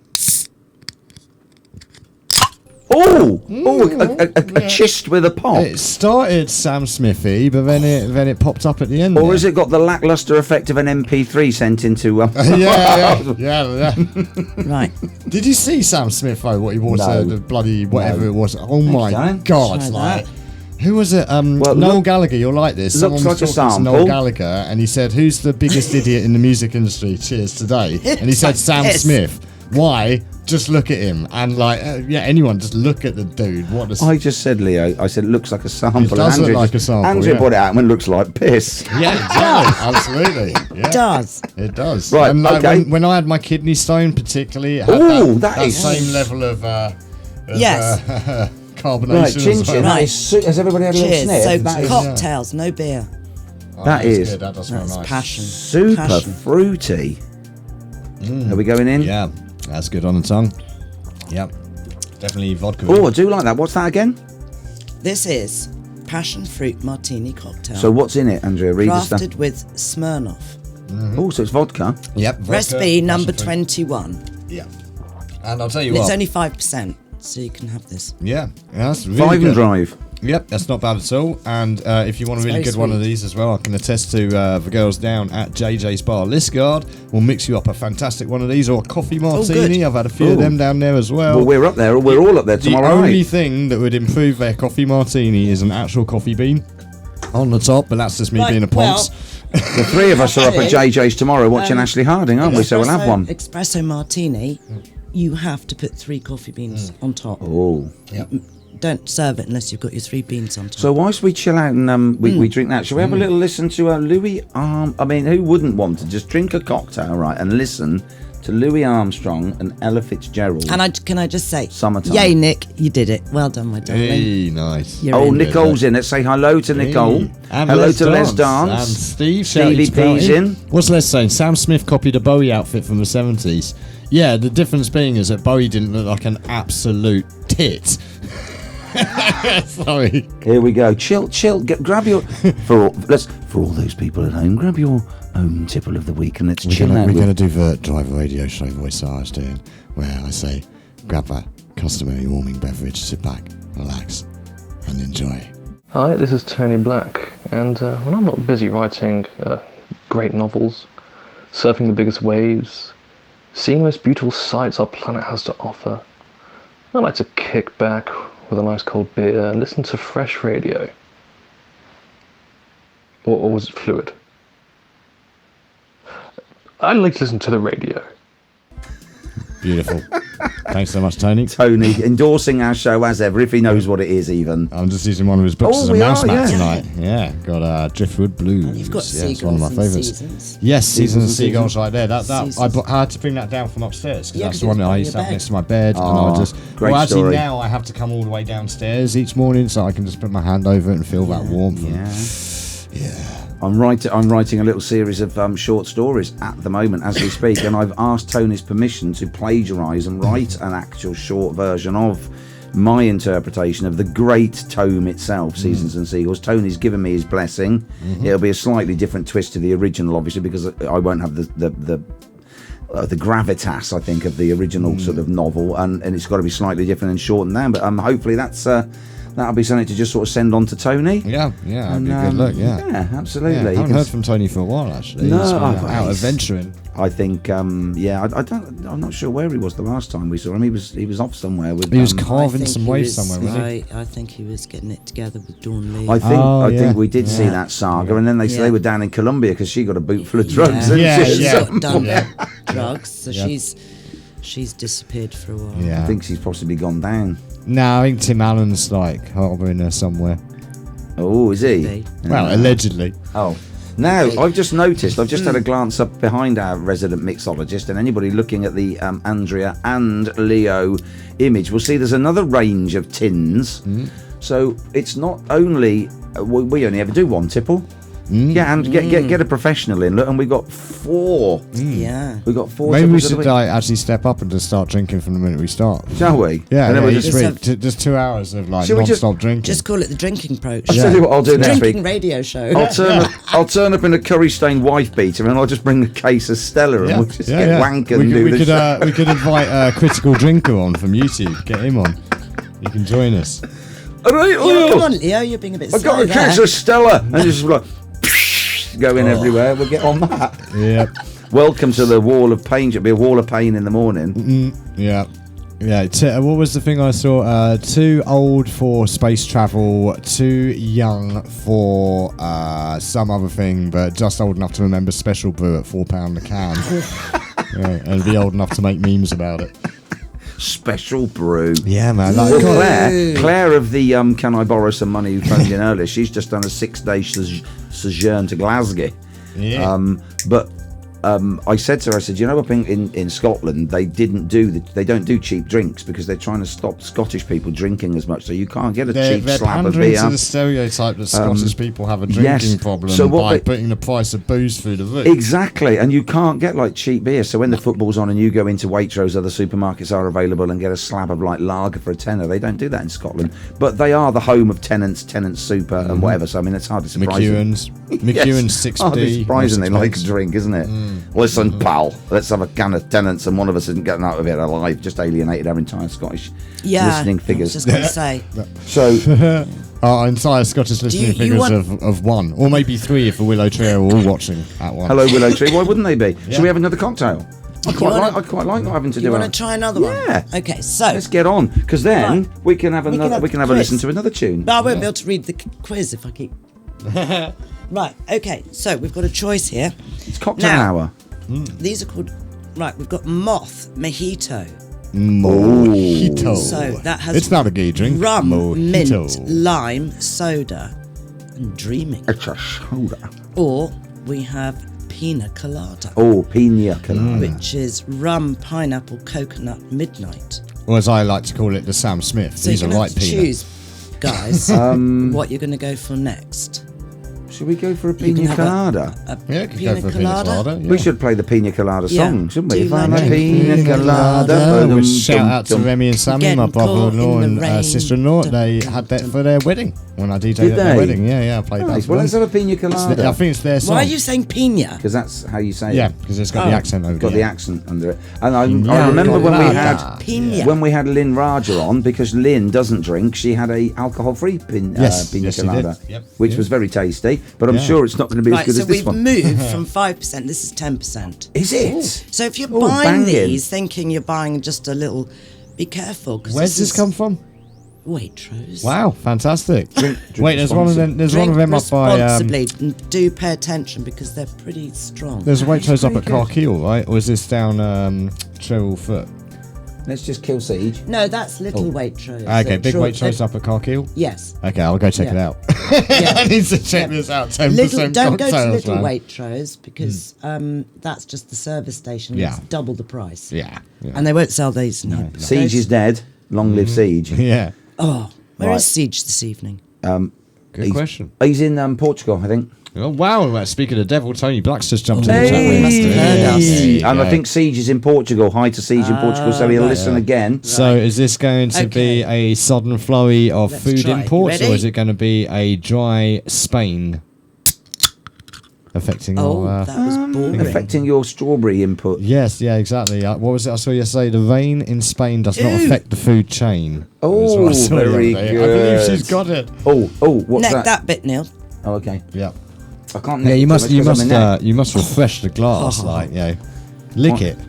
A chist with a pop. It started Sam Smithy, but then it popped up at the end. Or has it got the lackluster effect of an MP3 sent into? Yeah. Right. Did you see Sam Smith though? What he wore to the bloody whatever it was? Oh my God! Like, who was it? Noel Gallagher. You'll like this. Looks like a sample. Noel Gallagher, and he said, "Who's the biggest idiot in the music industry? Cheers today." And he said, "Sam Smith." Why? Just look at him, and anyone just look at the dude. I just said, Leo. I said, looks like a sample. It does look like a sample. Andrea brought it out and it looks like piss. Yeah, it does. Absolutely. Yeah. It does. It does. Right. And Okay. When I had my kidney stone, particularly, it had that same level of carbonation. Right, chin chin. Right. Has everybody had a little sniff? So cocktails, no beer. That is good. That does smell nice. Passion. Super fruity. Are we going in? Yeah, that's good on the tongue. Yep, definitely vodka. Oh, I do like that. What's that again? This is passion fruit martini cocktail. So what's in it, Andrea? Read the stuff. Crafted with Smirnoff. Oh, so it's vodka. Yep. Vodka, Recipe number 21. Yeah. And I'll tell you It's what. only 5%, so you can have this. Yeah, that's really 5 good. and drive. Yep, that's not bad at all. And if you want a really good one of these as well, I can attest to the girls down at JJ's Bar Lisgard will mix you up a fantastic one of these, or a coffee martini. I've had a few of them down there as well. Well, we're up there. We're all up there tomorrow night. The only night. thing that would improve their coffee martini is an actual coffee bean on the top, but that's just me being a ponce. The three of us are up at JJ's tomorrow watching Ashley Harding, aren't we? So we'll have one. Espresso martini, you have to put 3 coffee beans on top. Oh. Yep. Don't serve it unless you've got your 3 beans on top. So whilst we chill out and we drink that, shall we have a little listen to Louis Arm? I mean, who wouldn't want to just drink a cocktail, right, and listen to Louis Armstrong and Ella Fitzgerald. And can I just say, Summertime. Yay, Nick, you did it. Well done, my darling. Hey, nice. You're in. Nicole's in it. Say hello to Nicole. And hello Les to Les Dance. Dance. And Stevie P's in. What's Les saying? Sam Smith copied a Bowie outfit from the 70s. Yeah, the difference being is that Bowie didn't look like an absolute tit. Sorry. Here we go. Chill. Grab your for all those people at home. Grab your own tipple of the week and let's chill out. We're going to do the driver radio show voice I was doing, where I say, grab a customary warming beverage, sit back, relax, and enjoy. Hi, this is Tony Black, and when I'm not busy writing great novels, surfing the biggest waves, seeing the most beautiful sights our planet has to offer, I like to kick back with a nice cold beer and listen to fresh radio. Or was it Fluid? I like to listen to the radio. Beautiful. Thanks so much, Tony. Tony endorsing our show as ever, if he knows what it is even. I'm just using one of his books as a mouse mat tonight. Yeah, got Driftwood Blues. And you've got it's one of my favourites. Seasons. Yes, Seasons and Seagulls right there. I had to bring that down from upstairs because Yeah, that's the one that I used to have next to my bed. And Oh, I just great story. now I have to come all the way downstairs each morning so I can just put my hand over it and feel that warmth. Yeah. I'm writing a little series of short stories at the moment as we speak, and I've asked Tony's permission to plagiarise and write an actual short version of my interpretation of the great tome itself, Seasons and Seagulls. Tony's given me his blessing. It'll be a slightly different twist to the original, obviously, because I won't have the gravitas, I think, of the original sort of novel, and it's got to be slightly different and shortened down. But hopefully that'll be something to just sort of send on to Tony. Yeah, that'd be a good look, Yeah, absolutely. I haven't heard from Tony for a while, actually. No, He's been out adventuring. I think, I'm not sure where he was the last time we saw him. He was off somewhere with. He was carving some waves somewhere, wasn't he? I think he was getting it together with Dawn Lee. I think we did see that saga, and then they they were down in Colombia because she got a boot full of drugs. She's got done drugs, so she's disappeared for a while. Yeah. I think she's possibly gone down. No, I think Tim Allen's like harbouring her somewhere. Oh, is he? Well, allegedly. Oh. Now, I've just noticed, I've just had a glance up behind our resident mixologist, and anybody looking at the Andrea and Leo image will see there's another range of tins. So it's not only, we only ever do one tipple. Yeah, and get a professional in. Look, and we got 4. Yeah, we got 4. Maybe we should actually step up and just start drinking from the minute we start. Shall we? Yeah, and then we'll just 2 hours of like Shall we non-stop drinking. just call it the drinking approach. I'll tell you what I'll do next Drinking week. radio show. I'll turn up in a curry stained wife beater, and I'll just bring a case of Stella, and we'll just get wankered and do the show. We could invite a Critical Drinker on from YouTube. Get him on. He can join us. All right, Come on, Leo, you're being a bit I've got slow a case there. of Stella, and just like going everywhere. We'll get on that. Yep. Welcome to the Wal of Paine. It'll be a Wal of Paine in the morning. Yeah. What was the thing I saw? Too old for space travel, too young for some other thing, but just old enough to remember Special Brew at £4 a can. And be old enough to make memes about it. Special Brew. Yeah, man. Well, Claire of the Can I Borrow Some Money, who phoned in earlier, she's just done a 6-day sojourn to Glasgow. Yeah. But I said to her, I said, you know, up in Scotland, they don't do cheap drinks because they're trying to stop Scottish people drinking as much, so you can't get a cheap slab of beer. They're to the stereotype that Scottish people have a drinking problem by putting the price of booze through the roof. Exactly, and you can't get like cheap beer. So when the football's on and you go into Waitrose, other supermarkets are available, and get a slab of like lager for a tenner. They don't do that in Scotland, but they are the home of Tennent's Super, and whatever. So I mean, it's hardly surprising. McEwan's 6p. Hardly surprisingly like a drink, isn't it? Listen, pal, let's have a can of Tennent's, and one of us isn't getting out of here alive. Just alienated our entire Scottish listening figures. I was just going to say. So our entire Scottish listening figures of 1, or maybe 3 if the Willow Tree are all watching at once. Hello, Willow Tree. Why wouldn't they be? Shall we have another cocktail? I quite like not having to do it. You want to try another one? Yeah. Okay, so let's get on, because then we can have another. We can have a listen to another tune. But I won't be able to read the quiz if I keep. Right. Okay. So we've got a choice here. It's cocktail hour. These are called. Right. We've got Moth Mojito. Mojito. So that has. It's not a gay drink. Rum, Mojito. mint, lime, soda, and dreaming. It's a soda. Or we have pina colada. Oh, pina colada. Which is rum, pineapple, coconut, midnight. Or as I like to call it, the Sam Smith. So These you're are going right to peanut. choose, guys, what you're going to go for next. Should we go for a You can pina have colada? Yeah, could go for a pina colada. Yeah. We should play the pina colada Yeah. song, shouldn't Do we? you like Havana drinking pina colada. With shout out to Remy and Sammy, my Getting caught brother-in-law in and the rain. sister-in-law. They had that for their wedding when I DJed at their they? wedding. Yeah, I played Nice. that. Well, for let's them. have a pina colada. I think it's their song. Why are you saying pina? Because that's how you say it. Yeah, because it's got the accent over Got the the end. accent under it. And I remember when we had Pina. when we had Lynn Raja on, because Lynn doesn't drink, she had a alcohol-free pina Yes, pina yes, she colada, did. Yep. which Yeah. was very tasty. But I'm Yeah. sure it's not going to be Right, as good so as this we've one. moved from 5%. This is 10%. Is it? So if you're Oh, buying banging. these, thinking you're buying just a little, be careful. Where's this come from? Waitrose. Wow, fantastic. Drink Wait, there's one of them. There's one of them up by. responsibly and do pay attention because they're pretty strong. There's a Waitrose up at pretty good. Carkeel, right? Or is this down Cheryl Foot? Let's just kill Siege. No, that's little Waitrose. Okay, big Sure, Waitrose up at Carkeel. Yes. Okay, I'll go check it Yeah. out. Yeah. I need to check Yeah. this out. 10% Little, don't go to cocktails, Little man. Waitrose because that's just the service station. Yeah. It's double the price. Yeah. And they won't sell these. No. Siege is dead. Long live Siege. Yeah. Oh, where is Right. Siege this evening? Good question. He's in Portugal, I think. Oh, wow. Well, speaking of devil, Tony Black's just jumped in the Hey. chat room. Must have heard us. There you And go. I think Siege is in Portugal. Hi to Siege in Portugal, so he'll listen again. So is this going to be a sudden flurry of Let's food try. imports, Ready? or is it going to be a dry Spain affecting Oh, our... that was boring. Affecting your strawberry input. Yes, yeah, exactly. What was it I saw you say? The rain in Spain does not Ew. affect the food chain. Oh, That's what I saw the other very day. good. I believe she's got it. Oh, what's Neck that? bit, Neil. Oh, okay. Yeah. I can't. Yeah, you neck it must, because I'm a neck. you must refresh the glass, Oh. like, lick it,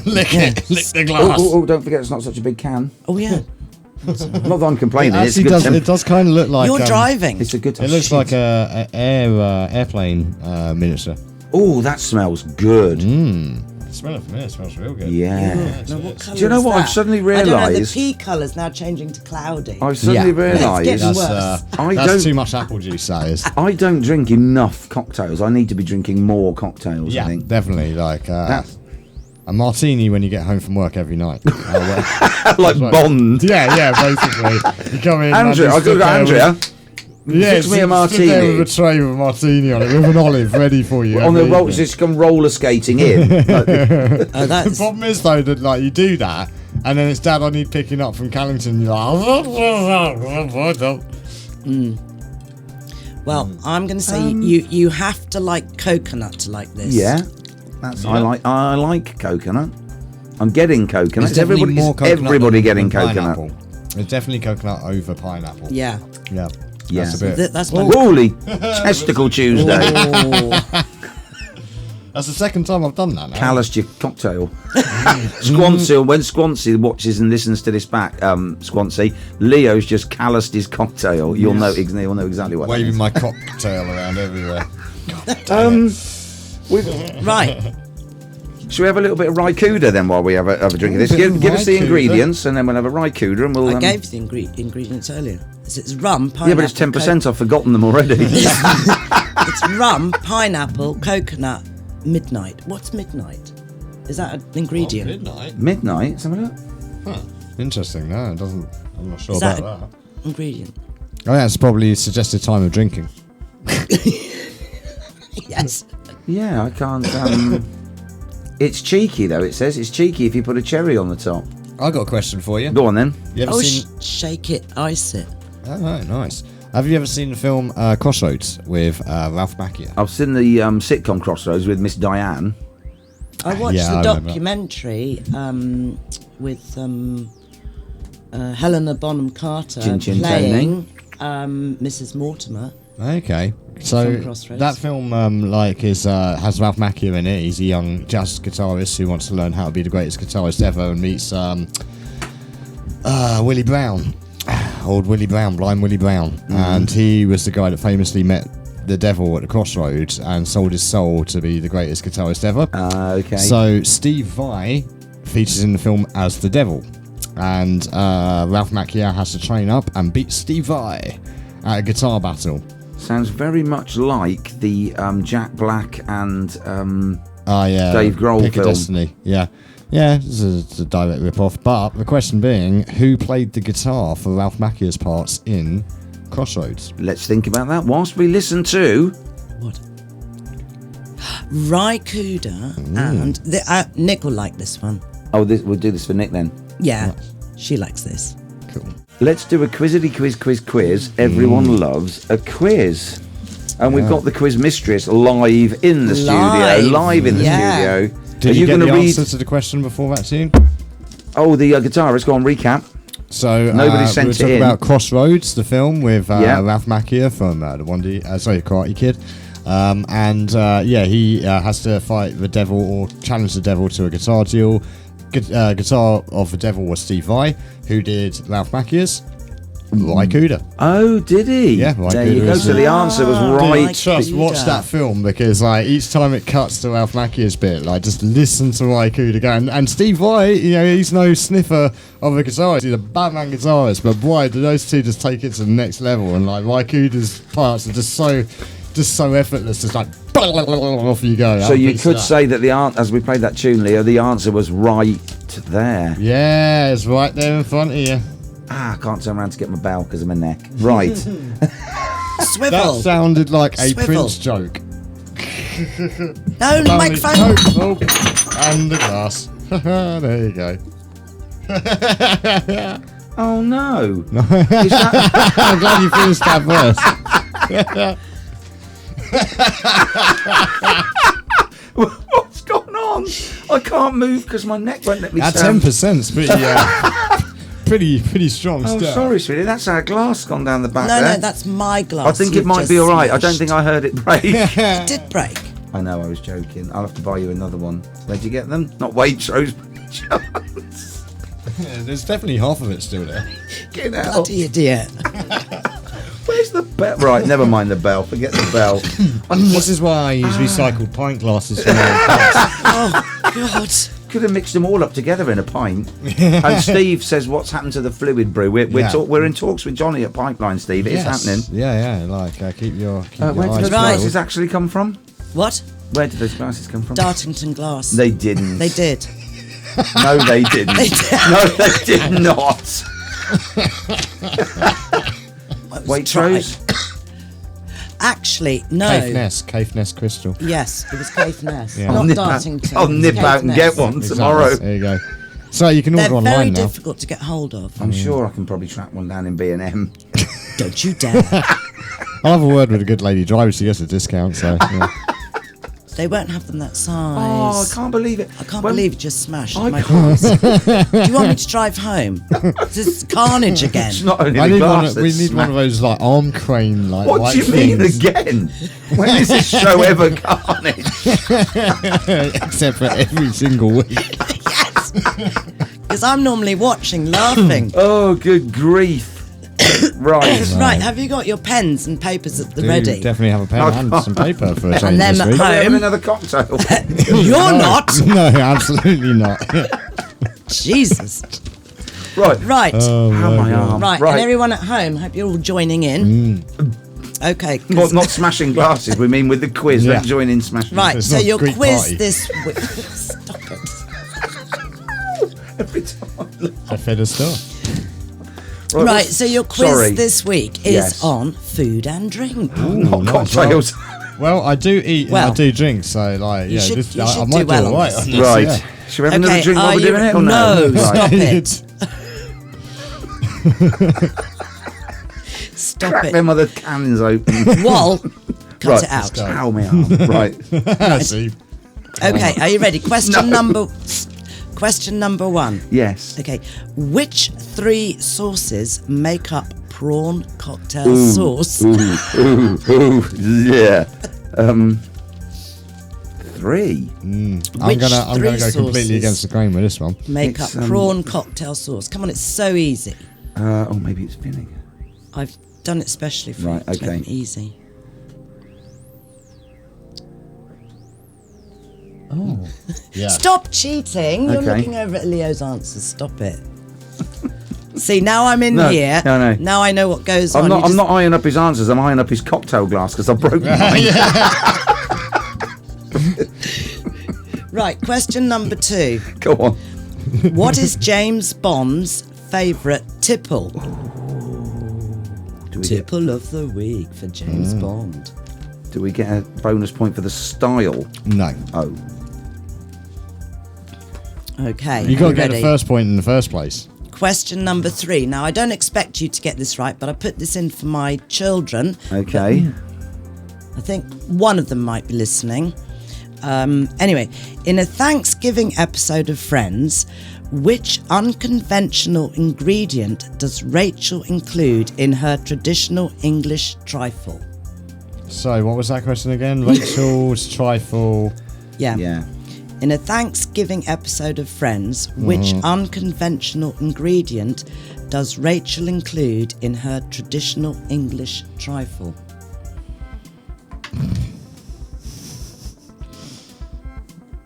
lick it, lick the Oh, glass. don't forget it's not such a big can. Oh, yeah. Not that I'm It complaining. It's a actually good does. temp- It does kind of look like You're driving. It's a good. It looks like a airplane miniature. Oh, that smells good. Smell it from here. It smells real good. Yeah. Now, what colour Do you know is what? that? I've suddenly I don't know, realised. the pea colour's now changing to cloudy. I've suddenly Yeah. It's realised. getting That's, worse. I that's don't- too much apple juice, that is. I don't drink enough cocktails. I need to be drinking more cocktails. I Yeah, think. definitely. Like That's a martini when you get home from work every night. like Bond. Yeah, basically. You come in. Andrea, and I you go sit to there Andrea. with- Yeah, Fix me a sit there martini. with a tray with a martini on it, with an olive ready for you. On the every roll, evening. just come roller skating in. Oh, The that's problem is though that like you do that, and then it's Dad, I need picking up from Callington. You're like, well. I'm going to say you have to like coconut to like this. Yeah, I like coconut. I'm getting coconut. It's definitely Everybody, more coconut everybody than getting coconut. pineapple. It's definitely coconut over pineapple. Yeah. Yeah. Yeah. That's a bit. That's my. Holy Testicle Tuesday. Oh. That's the second time I've done that now. Calloused your cocktail. Squancy, when Squancy watches and listens to this back, Squancy, Leo's just calloused his cocktail. You'll know exactly what that Waving is. my cocktail around everywhere. Right. Should we have a little bit of Raikuda then while we have a drink of this? bit of Give us the Raikuda. ingredients and then we'll have a Raikuda and we'll... I gave you the ingredients earlier. It's rum, pineapple. yeah, but it's 10%. I've forgotten them already. It's rum, pineapple, coconut, midnight. What's midnight? Is that an ingredient? Midnight. Midnight? Let's have a look. Huh. Interesting. No, it doesn't. I'm not sure Is about that that. ingredient? Oh, yeah, it's probably a suggested time of drinking. Yes. Yeah, I can't... it's cheeky though, it says. It's cheeky if you put a cherry on the top. I got a question for you. Go on then. You ever Oh, seen? shake it, ice it. Oh, nice. Have you ever seen the film Crossroads with Ralph Macchio? I've seen the sitcom Crossroads with Miss Diane. I watched Yeah, the I remember. documentary with Helena Bonham Carter Chin Chin playing Mrs. Mortimer. Okay, so From Crossroads. that film has Ralph Macchio in it. He's a young jazz guitarist who wants to learn how to be the greatest guitarist ever, and meets Willie Brown, old Willie Brown, blind Willie Brown, and he was the guy that famously met the devil at the Crossroads and sold his soul to be the greatest guitarist ever. Okay. So Steve Vai features in the film as the devil, and Ralph Macchio has to train up and beat Steve Vai at a guitar battle. Sounds very much like the Jack Black and Dave Grohl Pick a film. Destiny. Yeah. Yeah, it's a direct rip-off. But the question being, who played the guitar for Ralph Macchia's parts in Crossroads? Let's think about that whilst we listen to... What? Ry Cooder and... Nick will like this one. Oh, we'll do this for Nick then. Yeah, she likes this. Cool. Let's do a quizzity quiz. Everyone loves a quiz. And we've got the quiz mistress live in the studio. Live in the studio. Did you get the answer to the question before that tune? Oh, the guitarist. Go on, recap. So nobody sent it in. We were talking about Crossroads, the film with Ralph Macchia from Karate Kid. He has to fight the devil or challenge the devil to a guitar duel. Guitar of the devil was Steve Vai, who did Ralph Macchia's. Ry Cooder. Oh, did he? Yeah, there you go. So the answer was right. Just watch that film because each time it cuts to Ralph Macchia's bit, just listen to Ry Cooder go. And Steve Vai, he's no sniffer of a guitarist. He's a Batman guitarist, but boy, do those two just take it to the next level. And Ry Cooder's parts are just so effortless, just off you go. So you could say that as we played that tune, Leo, the answer was right there. Yeah, it's right there in front of you. I can't turn around to get my bell because of my neck. Right. Swivel. That sounded like a Swivel. Prince joke. No, microphone. Oh, and the glass. There you go. Oh no. I'm glad you finished that verse. What's going on? I can't move because my neck won't let me At stand. 10%, pretty strong Oh, stuff. sorry, sweetie. That's our glass gone down the back there. No, that's my glass. I think it might be all right. I don't think I heard it break. It did break. I know, I was joking. I'll have to buy you another one. Where'd you get them? Not Waitrose. There's definitely half of it still there. Get out. Bloody idiot. Where's the bell? Right, never mind the bell. Forget the bell. This is why I use recycled pint glasses for my Oh, God. Could have mixed them all up together in a pint. And Steve says, "What's happened to the Fluid Brew?" We're in talks with Johnny at Pipeline, Steve. It's happening. Yeah. Keep your where did those glasses actually come from? What? Where did those glasses come from? Dartington glass. They didn't. They did. No, they didn't. They did. No, they did not. Waitrose? Actually, no. Caithness Crystal. Yes, it was Caithness, Yeah. not Dartington. I'll nip out and get one tomorrow. There you go. So you can They're order very online now. difficult to get hold of. I'm sure I can probably track one down in B&M. Don't you dare. I'll have a word with a good lady driver. She gets a discount. So yeah. They won't have them that size. Oh, I can't believe it. I can't believe it just smashed my glass. Do you want me to drive home? This is carnage again. It's not only I the need glass we need one of those arm crane What white do you mean things. again? When is this show ever carnage? Except for every single week. Yes. Because I'm normally watching, laughing. Oh, good grief. Right. Right, have you got your pens and papers at the ready? Definitely have a pen and some paper for a change And them this at week. Are we having home. another cocktail? You're not. No, absolutely not. Jesus. Right. Right. Oh, Ow, my arm. Right, and everyone at home, hope you're all joining in. Okay. 'cause- Well, not smashing glasses, we mean with the quiz. Yeah. Don't join in smashing. Right, It's so not a your Greek quiz party. this week. Stop it. Every time I look. A feather stuff. Right, so your quiz Sorry. this week is Yes. on food and drink. Not nice. cocktails. Well, I do eat Well, and I do drink, so like, you yeah, should- this, you I should might do well do on alright this. on this. Right. Yeah. Should we have another Okay, drink while are we're you- doing it or no, no? stop Right. it. Stop Crack it. them other cannons open. Wal, cut Right. it out. Ow, my arm. Right. See, Okay, are you ready? Question number one. Yes. Okay, which 3 sauces make up prawn cocktail sauce? Ooh, yeah. 3. I'm Which gonna three go completely sauces against the grain with this one. Make It's, up prawn cocktail sauce. Come on, it's so easy. Oh, maybe it's vinegar. I've done it specially for Right, you to okay. make it easy. Yeah. Stop cheating! You're Okay. looking over at Leo's answers. Stop it. See, now I'm in here. No. Now I know what goes on. I'm not eyeing up his answers. I'm eyeing up his cocktail glass because I broke mine. Right, question number 2. Go on. What is James Bond's favourite tipple? Tipple of the week for James Bond. Do we get a bonus point for the style? No. Oh. Okay. You got to get ready? the first point in the first place. Question number 3. Now, I don't expect you to get this right, but I put this in for my children. Okay. I think one of them might be listening. Anyway, in a Thanksgiving episode of Friends, which unconventional ingredient does Rachel include in her traditional English trifle? So, what was that question again? Rachel's trifle. Yeah. In a Thanksgiving episode of Friends, which unconventional ingredient does Rachel include in her traditional English trifle?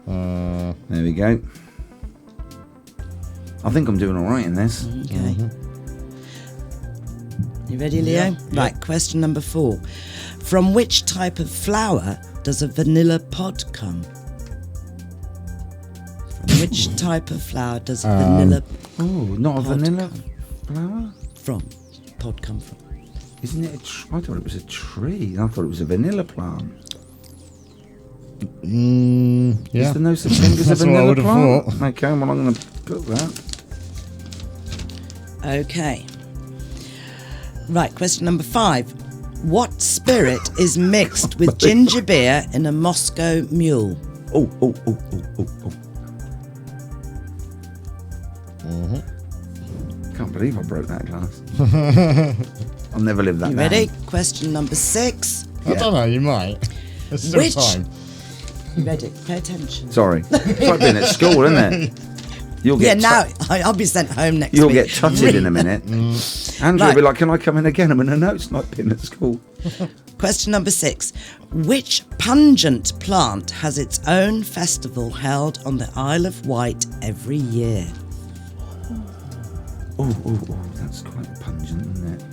There we go. I think I'm doing all right in this. Okay. You ready, Leo? Right, question number 4. From which type of flower does a vanilla pod come? From which type of flower does a vanilla Oh, not a pod vanilla come? flower? Pod come from? Isn't it I thought it was a tree. I thought it was a vanilla plant. Yeah. Is there no such thing as a That's what I vanilla would have plant? thought. Okay, well, I'm going to put that. Okay. Right, question number 5. What spirit is mixed with ginger beer in a Moscow mule? Oh. Can't believe I broke that glass. I'll never live that You down. ready? Question number 6. I don't know, you might. There's still Which- time. You ready? Pay attention. Sorry. It's like being at school, isn't it? You'll Yeah, get now I'll be sent home next You'll week. get tutted in a minute. Andrea will be Right. like, can I come in again? I'm in a no, it's like being at school. Question number 6. Which pungent plant has its own festival held on the Isle of Wight every year? Oh, that's quite pungent, isn't it?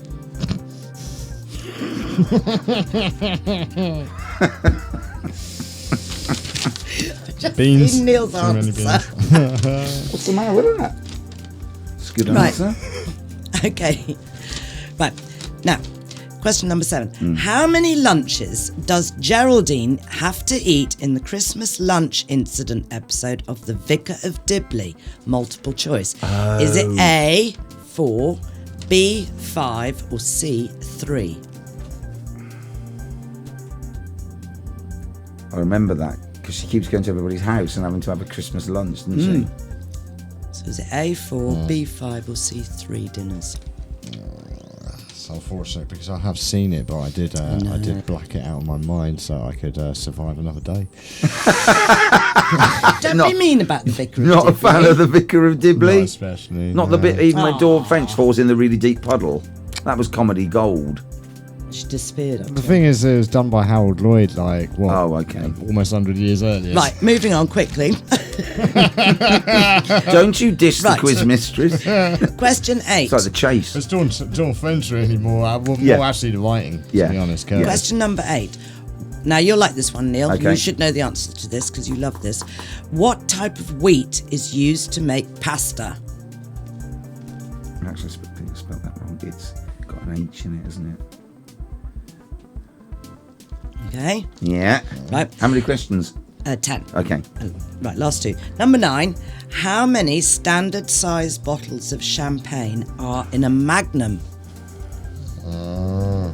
Beans. In Neil's Too many answer. beans. What's the matter with that? It's a good Right. answer. Okay. Right. Now, question number 7. How many lunches does Geraldine have to eat in the Christmas lunch incident episode of The Vicar of Dibley? Multiple choice. Is it A, 4, B, 5, or C, 3? I remember that because she keeps going to everybody's house and having to have a Christmas lunch, doesn't she? So is it A, 4, B, 5, or C, 3 dinners? It's unfortunate because I have seen it, but I did black it out of my mind so I could survive another day. Don't Not- be mean about the Vicar of Not a Dibley. fan of the Vicar of Dibley. Not especially. Not the bit even when Dawn French falls in the really deep puddle. That was comedy gold. She disappeared. The thing is, it was done by Harold Lloyd, like, what? Oh, okay. Almost 100 years earlier. Right, moving on quickly. Don't you diss the Right. quiz mistress. Question 8. It's like the chase. It's Dawn French really more Yeah. actually the writing, to Yeah. be honest. Curtis. Question number 8. Now, you'll like this one, Neil. Okay. You should know the answer to this because you love this. What type of wheat is used to make pasta? Actually, I think I spelled that wrong. It's got an H in it, isn't it? Okay. Yeah. Right. How many questions? 10. Okay. Right, last 2. Number 9. How many standard size bottles of champagne are in a magnum? How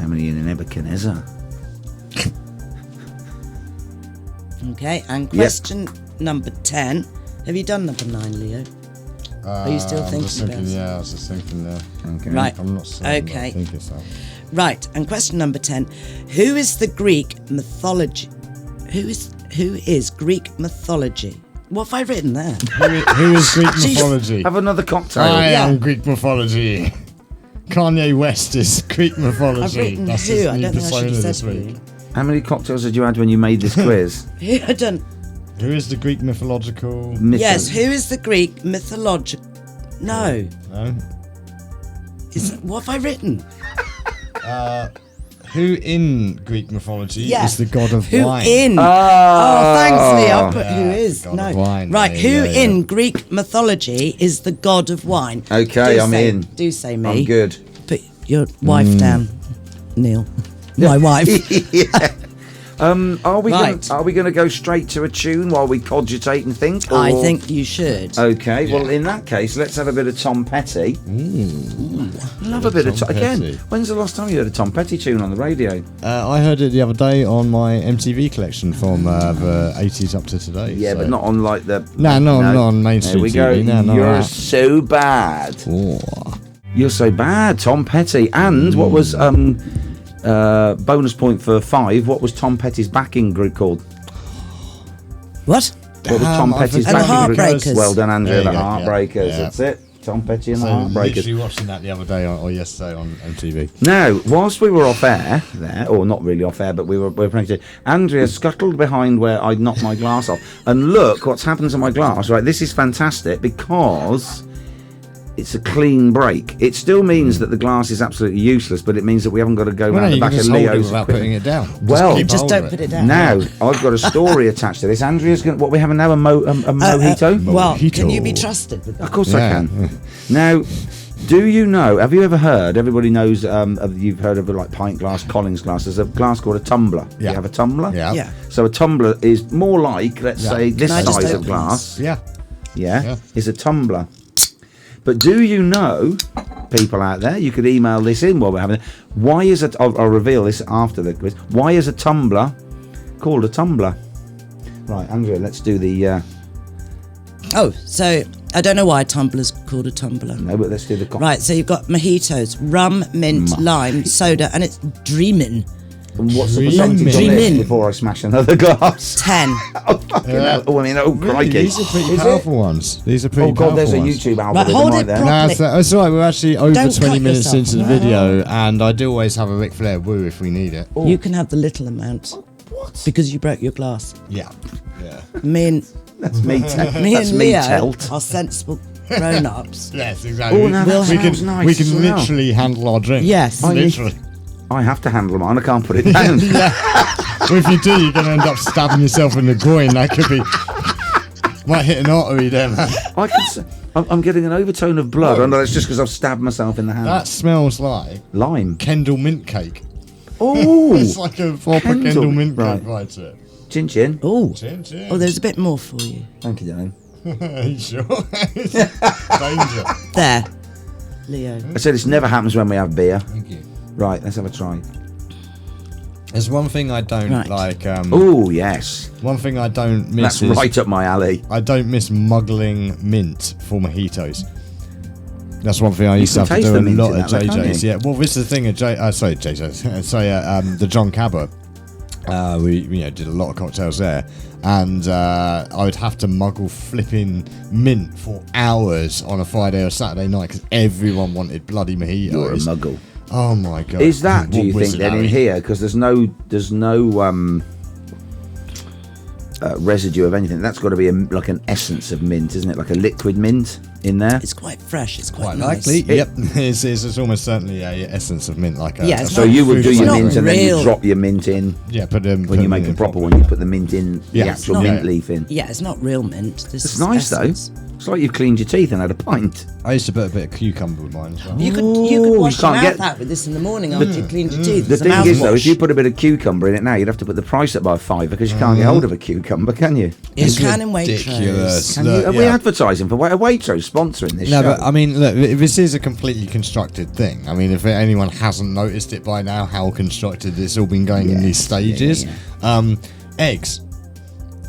many in an Nebuchadnezzar? Okay, and question number 10. Have you done number 9, Leo? Are you still I'm just thinking about it? Yeah, I was just thinking there. Okay. Right. I'm not saying Okay. I think it's that. Right, and question number 10. Who is the Greek mythology? Who is Greek mythology? What have I written there? Who is Greek mythology? Have another cocktail. I Yeah. am Greek mythology. Kanye West is Greek mythology. I've written That's who. his I new don't think I should persona have this said week. who. How many cocktails had you had when you made this quiz? Who I don't. Who is the Greek mythological? Mythos. Yes, who is the Greek mythology? No. No. What have I written? Who in Greek mythology Yeah. is the god of Who wine? in? Oh, thanks, Lee. I'll put who Yeah, is. god No. of wine. Right, Yeah, who yeah, yeah. in Greek mythology is the god of wine? Okay, Do I'm say- in. Do say me. I'm good. Put your wife down, Neil. My wife. Are we Right. going to go straight to a tune while we cogitate and think? I or- think you should. Okay, well, in that case, let's have a bit of Tom Petty. Love a bit of Tom again. Petty. When's the last time you heard a Tom Petty tune on the radio? I heard it the other day on my MTV collection from the 80s up to today. Yeah, so- but not on like the. No, not on mainstream There we go. TV. No, not You're that. so bad. Oh. You're so bad, Tom Petty. And what was bonus point for 5? What was Tom Petty's backing group called? What? What was Tom I Petty's And the backing group? Heartbreakers. Well done, Andrea. There The you go, yeah. Heartbreakers. Yeah. That's it. Tom Petty and the So Heartbreakers. literally watching that the other day or yesterday on MTV. Now, whilst we were off air there, or not really off air, but we were practicing, Andrea scuttled behind where I'd knocked my glass off. And look what's happened to my glass. Right, this is fantastic because it's a clean break. It still means that the glass is absolutely useless, but it means that we haven't got to go Well, no, round the you back can of just hold it Leo's without putting it down. Well, keep Just hold don't of put it. it down. Now, I've got a story attached to this. Andrea's going to, what we having now, a mojito? Well, Mojito. can you be trusted with that? Of course Yeah. I can. Now, do you know, have you ever heard, everybody knows, you've heard of like pint glass, Collins glass, there's a glass called a tumbler. Yeah. You have a tumbler? Yeah. Yeah. So a tumbler is more like, let's Yeah. say, this Can I just size of open glass. Yeah. Yeah, is a tumbler. But do you know, people out there, you could email this in while we're having it, why is it, I'll reveal this after the quiz, why is a tumbler called a tumbler? Right, Andrea, let's do the, Oh, so I don't know why a tumbler's called a tumbler. no, but let's do the... Right, so you've got mojitos, rum, mint, lime, soda, and it's dreaming. And what's the Dream percentage on in. this Dream in. before I smash another glass? 10. Oh, fucking hell. Oh, I mean, oh, Really, crikey. these are pretty Is it? powerful ones. These are pretty Oh, God, powerful there's a ones. YouTube Right, algorithm hold right it there. properly. No, it's all right. We're actually over Don't 20 cut minutes yourself. into the video, and I do always have a Ric Flair woo if we need it. You can have the little amount. What? Because you broke your glass. Yeah. Yeah. Me and That's me, me that's and me Leo telt. are sensible grown-ups. Yes, exactly. Oh, now that we sounds can, nice we can as well. literally handle our drink. Yes. Oh, Literally. I have to handle mine. I can't put it down. Well, if you do, you're going to end up stabbing yourself in the groin. That could be... Might hit an artery there, man. I can. I'm getting an overtone of blood. Oh, no, it's just because I've stabbed myself in the hand. That smells like Lime. Kendall mint cake. Oh, It's like a proper Kendall mint Right. cake right to it. chin chin. Oh, Chin, chin. oh, there's a bit more for you. Thank you, darling. Are you sure? Danger. There, Leo. I said this never happens when we have beer. Thank you. Right, let's have a try. There's one thing I don't Right. like. Oh yes, One thing I don't miss that's is right up my alley. I don't miss muggling mint for mojitos. That's one thing I used to can have to taste do the a mint lot in of that, though, can't JJ's. you? Yeah, well, this is the thing at JJ's. The John Cabot. We did a lot of cocktails there, and I would have to muggle flipping mint for hours on a Friday or Saturday night because everyone wanted bloody mojitos. You're a muggle. Oh my god! Is that? Do What you think wizard then in Harry. here? Because there's no residue of anything. That's got to be like an essence of mint, isn't it? Like a liquid mint in there. It's quite fresh. It's quite Quite nice. likely. Yep, it's almost certainly a essence of mint, like a. Yeah, it's So not- you would do it's your not mint and then you real. drop your mint in Yeah, but when you make a proper one. You put the mint in, Yeah, the it's actual not- mint leaf in. Yeah, it's not real mint. This It's is nice essence. though. It's like you've cleaned your teeth and had a pint. I used to put a bit of cucumber with mine as well. You could Ooh, wash you your can't mouth get- out with this in the morning after you cleaned your teeth. The It's a thing is though, mouthwash. if you put a bit of cucumber in it now, you'd have to put the price up by $5 because you can't get hold of a cucumber, can you? You can in Waitrose. ridiculous. Can Look, you? Are we yeah. advertising for Waitrose sponsoring this No, show? but I mean, look, this is a completely constructed thing. I mean, if anyone hasn't noticed it by now, how constructed it's all been going in these stages. Eggs.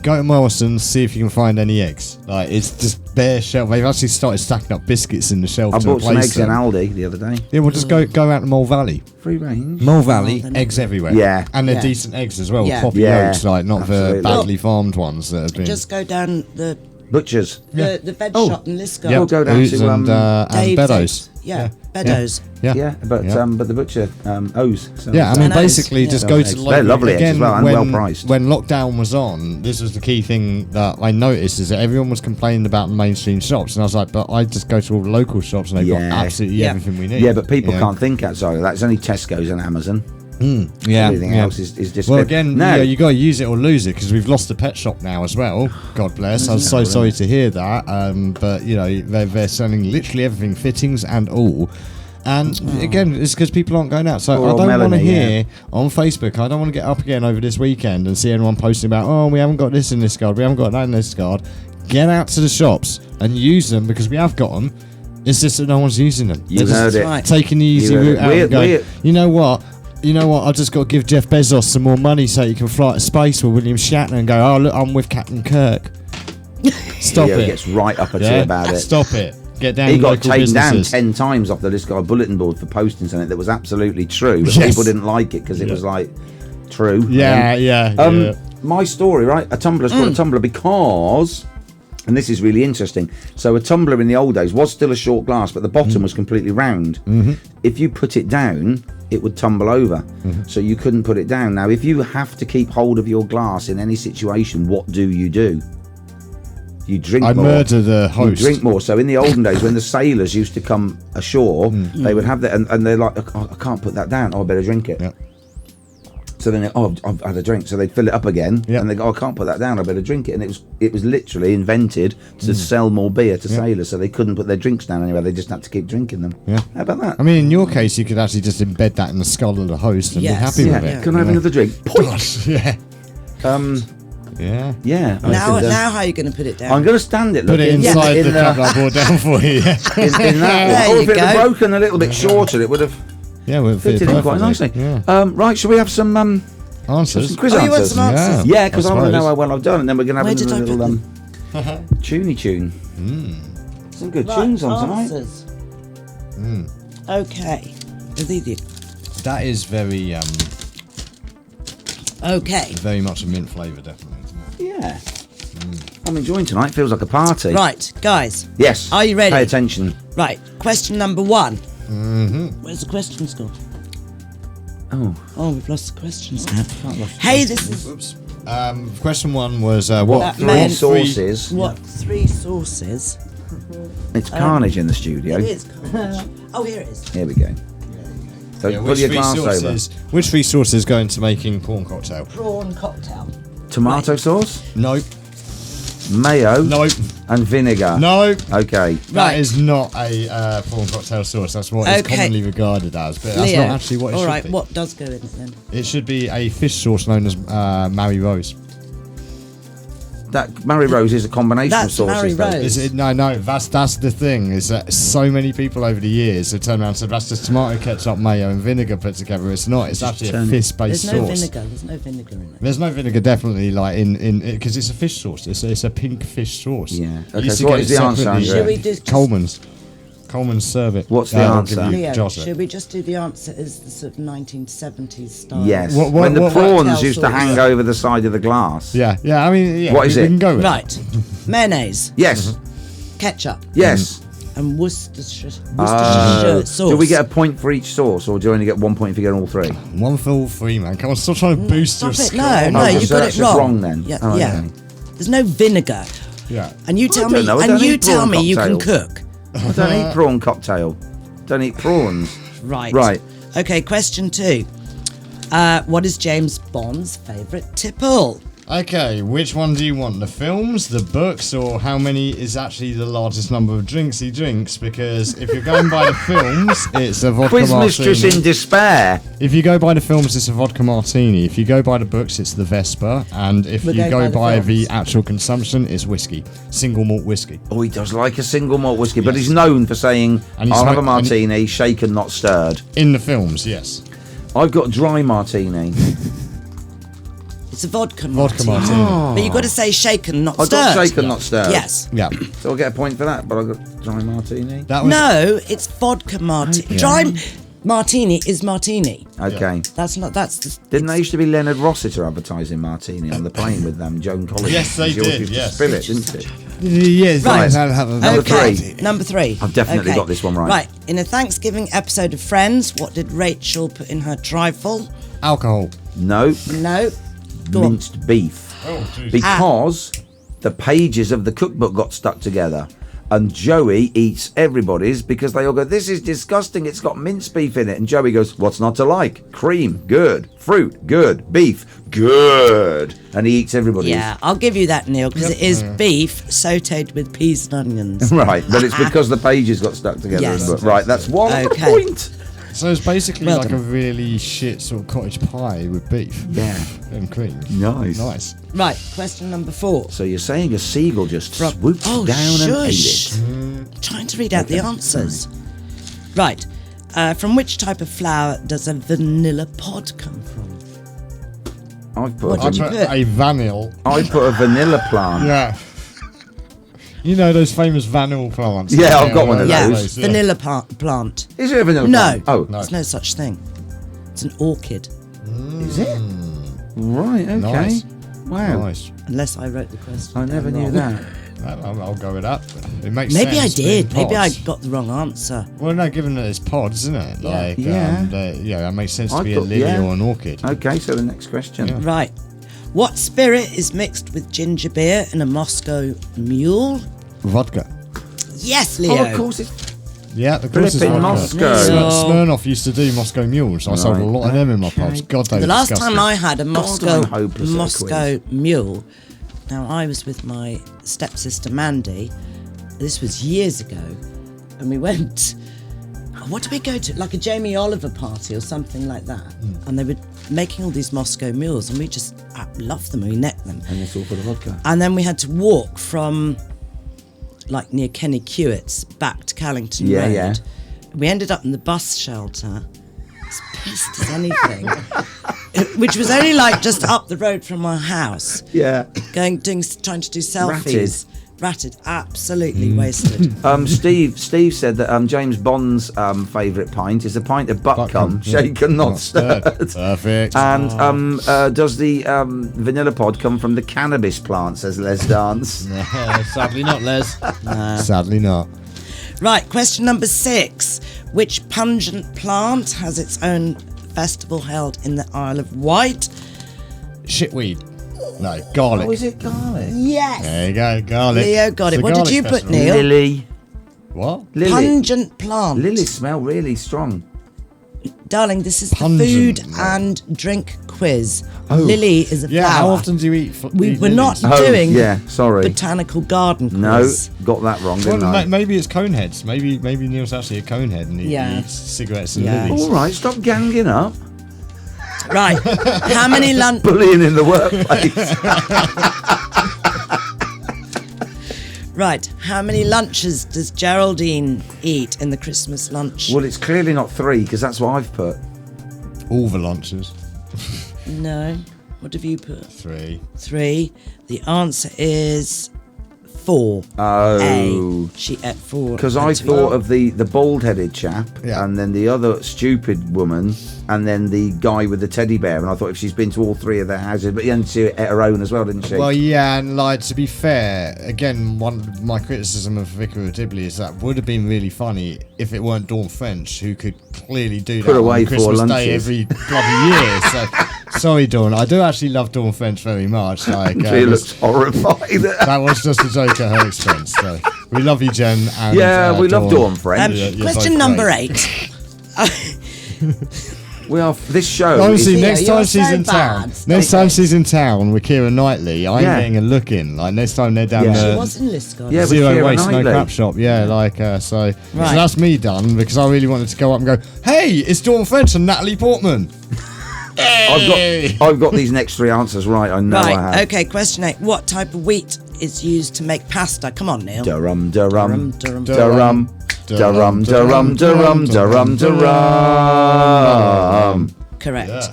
Go to Morrison's, see if you can find any eggs. Like, it's just bare shelf. They've actually started stacking up biscuits in the shelf I to bought some replace eggs in them. Aldi the other day. Yeah, we'll just go out to Mole Valley. Free range. Mole Valley, they're not eggs everywhere. Yeah. And they're Yeah. decent eggs as well, Yeah. proper Yeah, yolks, like not absolutely. the badly farmed ones that have been. Just go down the Butchers. The veg shop in Liscard. Yeah, We'll go down O's to, and Dave's Beddoes. Yeah, Beddoes. Yeah. But the butcher O's. So Yeah, I mean, And O's, basically, yeah. just go to the They're lovely eggs as well, and well priced. When lockdown was on, this was the key thing that I noticed is that everyone was complaining about the mainstream shops, and I was like, but I just go to all the local shops and they've got absolutely everything we need. Yeah, but people can't think outside of that. It's only Tesco's and Amazon. Yeah, Everything else is just. Well, again, you got to use it or lose it because we've lost the pet shop now as well. God bless. I'm so sorry to hear that. But you know, they're selling literally everything, fittings and all. And again, it's because people aren't going out. So I don't want to hear on Facebook. I don't want to get up again over this weekend and see anyone posting about, oh, we haven't got this in this card, we haven't got that in this card. Get out to the shops and use them because we have got them. It's just that no one's using them. You heard it. Right. Taking the easy route out and going, you know what? I've just got to give Jeff Bezos some more money so he can fly to space with William Shatner and go, oh, look, I'm with Captain Kirk. Stop it. He gets right up a tree about it. Stop it. Get down. He got local taken down businesses. 10 times off the Liscard bulletin board for posting something that was absolutely true, but people didn't like it because it was like true. My story, right? A tumbler's called a tumbler because, and this is really interesting. So a tumbler in the old days was still a short glass, but the bottom was completely round. If you put it down, it would tumble over. So you couldn't put it down. Now, if you have to keep hold of your glass in any situation, what do? You drink more. I'd murder the host. You drink more. So in the olden days, when the sailors used to come ashore, they would have that, and they're like, oh, I can't put that down. Oh, I better drink it. Yep. So then, I've had a drink. So they'd fill it up again, and they go, oh, I can't put that down. I better drink it. And it was literally invented to sell more beer to sailors, so they couldn't put their drinks down anywhere. They just had to keep drinking them. Yeah. How about that? I mean, in your case, you could actually just embed that in the skull of the host and be happy with it. Can I have another drink? Gosh, yeah. Yeah. Now how are you going to put it down? I'm going to stand it. Put it inside the cup that I brought down for you. in that one. Or if it had broken a little bit shorter, it would have fitted in quite nicely. Yeah. Right, shall we have some answers? Some quiz you want answers? some answers? Yeah, because I want to know how well I've done, and then we're going to have Where a did I little put tuney tune. Some good tunes on tonight. Answers. Okay. That is very Okay. very much a mint flavour, definitely. Yeah. I'm enjoying tonight. Feels like a party. Right, guys. Yes. Are you ready? Pay attention. Right. Question number 1. Where's the questions gone? Oh, we've lost the questions now. Hey, this is. Oops. Question 1 was what Three sources? What 3 sources? It's carnage in the studio. It is carnage. Oh, here it is. Here we go. So put your glass over. Which 3 sources go into making prawn cocktail? Prawn cocktail. Tomato sauce, Nope. mayo, Nope. and vinegar. No. Okay. That is not a prawn cocktail sauce. That's what it's commonly regarded as, but that's Leo, not actually what it should Alright, be. what does go in it then? It should be a fish sauce known as Mary Rose. That Mary Rose is a combination That's of Mary sauces. though. Rose. Is it? No. That's the thing. Is that so many people over the years have turned around and said that's just tomato ketchup, mayo, and vinegar put together. It's not. It's actually a fish-based There's no sauce. vinegar. There's no vinegar in it. There's no vinegar, definitely, like in because it's a fish sauce. It's a pink fish sauce. Yeah. You Okay, used so to what get is it the answer, separately. Andrea? Should we just Coleman's serve it. What's the I'll answer? give you Leo, Josh it. should we just do the answer as the sort of 1970s style? Yes. What- when the what- prawns cocktail used to sauce? hang over the side of the glass. Yeah. I mean, yeah. What is we it? can go with Right. Mayonnaise, Yes. ketchup, Yes. and Worcestershire sauce. Do we get a point for each sauce, or do you only get 1 point if you get all 3? it. One for all 3, man. Come on, stop trying to boost your Stop it. score. No, Oh, you so got that's it just wrong. wrong then? Yeah, Oh, yeah. okay. There's no vinegar. Yeah. And you tell don't me, know, I and don't you eat prawn tell me you can cocktail. cook. I don't eat prawn cocktail. Don't eat prawns. Right. Right. Okay, question 2. What is James Bond's favourite tipple? Okay, which one do you want? The films, the books, or how many is actually the largest number of drinks he drinks? Because if you're going by the films, it's a vodka Quiz martini. mistress in despair. If you go by the films, it's a vodka martini. If you go by the books, it's the Vesper. And if We're you going go by by the the films. actual consumption, it's whiskey. Single malt whiskey. Oh, he does like a single malt whiskey, but he's known for saying, And he's I'll have a like- and martini, shaken, not stirred. In the films, yes. I've got dry martini. It's a vodka Vodka martini. martini. But you've got to say shaken, not I've stirred. got shaken, not stirred. Yes. Yeah. So I'll get a point for that, but I've got dry martini. That was No, it's vodka martini. Okay. Dry martini is martini. Okay. That's not. That's the. Didn't they used to be Leonard Rossiter advertising martini on the plane with Joan Collins? Yes, they George did, used to yes. spill it, didn't it? Yes, Right. Number Okay, three. number 3. I've definitely got this one right. Right, in a Thanksgiving episode of Friends, what did Rachel put in her trifle? Alcohol. No. No. Go on. Minced beef. Oh, jeez. Because the pages of the cookbook got stuck together. And Joey eats everybody's because they all go, this is disgusting, it's got minced beef in it. And Joey goes, what's not to like? Cream, good. Fruit, good. Beef, good. And he eats everybody's. Yeah, I'll give you that, Neil, because it is beef sautéed with peas and onions. Right, but it's because the pages got stuck together. Yes. But, right, that's one Okay. point. So it's basically Well like done. a really shit sort of cottage pie with beef. Yeah. And cream. Nice. Nice. Right, question number 4. So you're saying a seagull just From- swooped Oh, down and ate shush. it? I'm trying to read out the answers. Right, from which type of flower does a vanilla pod come from? I've put, What I did you put put? a vanilla. I put a vanilla plant. Yeah. You know those famous vanilla plants? Yeah, I've got one of Yeah, those. vanilla plant. Is it a vanilla No. plant? Oh, No. There's no such thing. It's an orchid, is it? Right, okay. Nice. Wow. Nice. unless I wrote the question. I never down knew wrong. that. I'll go with that. It makes Maybe I sense. being did. Maybe I pods. got the wrong answer. Well, no, given that it's pods, isn't it? Like, Yeah. yeah, that makes sense to I be a thought- lily yeah. or an orchid. Okay, so the next question. Yeah. Right. What spirit is mixed with ginger beer in a Moscow mule? Vodka. Yes, Leo. Oh, of course it's... Yeah, of course it's Flipping vodka. Moscow. Smirnoff used to do Moscow mules. I sold a lot of them in my pubs. God, they The were last disgusting. time I had a I'm Moscow hopeless at a Moscow mule, now I was with my stepsister Mandy. This was years ago, and we went. What did we go to? Like a Jamie Oliver party or something like that. And they were making all these Moscow mules, and we just loved them. We necked them. And it's all for the vodka. And then we had to walk from, like near Kenny Kewitt's, back to Callington Yeah, Road. yeah. We ended up in the bus shelter, as pissed as anything, which was only like just up the road from our house. Yeah. Trying to do selfies. Ratted, absolutely wasted. Steve said that James Bond's favourite pint is a pint of butt cum, shaken, not stirred. Perfect. And does the vanilla pod come from the cannabis plant, says Les Dance? Sadly not, Les. Sadly not. Right, question number 6. Which pungent plant has its own festival held in the Isle of Wight? Shitweed. No, garlic. Oh, is it garlic? Yes. There you go, garlic. Leo got It's it. a What did garlic you put, festival. Neil? Lily. What? Lily. Pungent plant. Lilies smell really strong. Darling, this is Pungent, the food right. and drink quiz. Oh. Lily is a Yeah, flower. how often do you eat? We eat were not lilies? doing yeah, sorry. botanical garden No, quiz. got that wrong, Well, didn't I? maybe it's coneheads. Maybe Neil's actually a conehead and he Yeah. eats cigarettes and Yeah. lilies. All right, stop ganging up. Right. How many lunch? Bullying in the workplace. Right. How many lunches does Geraldine eat in the Christmas lunch? Well, it's clearly not 3, because that's what I've put. All the lunches. No. What have you put? 3. 3. The answer is 4. Oh. She ate 4. Because I thought of the bald-headed chap, Yeah. and then the other stupid woman, and then the guy with the teddy bear. And I thought if she's been to all 3 of their houses, but then she ate her own as well, didn't she? Well, yeah, and like to be fair, again, my criticism of Vicar of Dibley is that would have been really funny if it weren't Dawn French, who could clearly do Put that away on Christmas 4 Day lunches. every bloody year. So, sorry, Dawn. I do actually love Dawn French very much. Like, She looks horrified. that was just a joke at her expense. So we love you, Jen. And, Yeah, we love Dawn French. You're question both number great. 8. We are this show. Honestly, Leo, next time you're she's so in town, bad. next time she's in town with Keira Knightley, I'm Yeah. getting a look in. Like next time they're down Yeah. She the was in Liscott. Yeah, with Zero Keira Waste No Knightley. Crap Shop, yeah, like so. Right. So that's me done because I really wanted to go up and go, hey, it's Dawn French and Natalie Portman. I've got these next 3 answers right. I know I have. Right, okay, question 8. What type of wheat is used to make pasta? Come on, Neil. Durham. Durham. Correct. Yeah.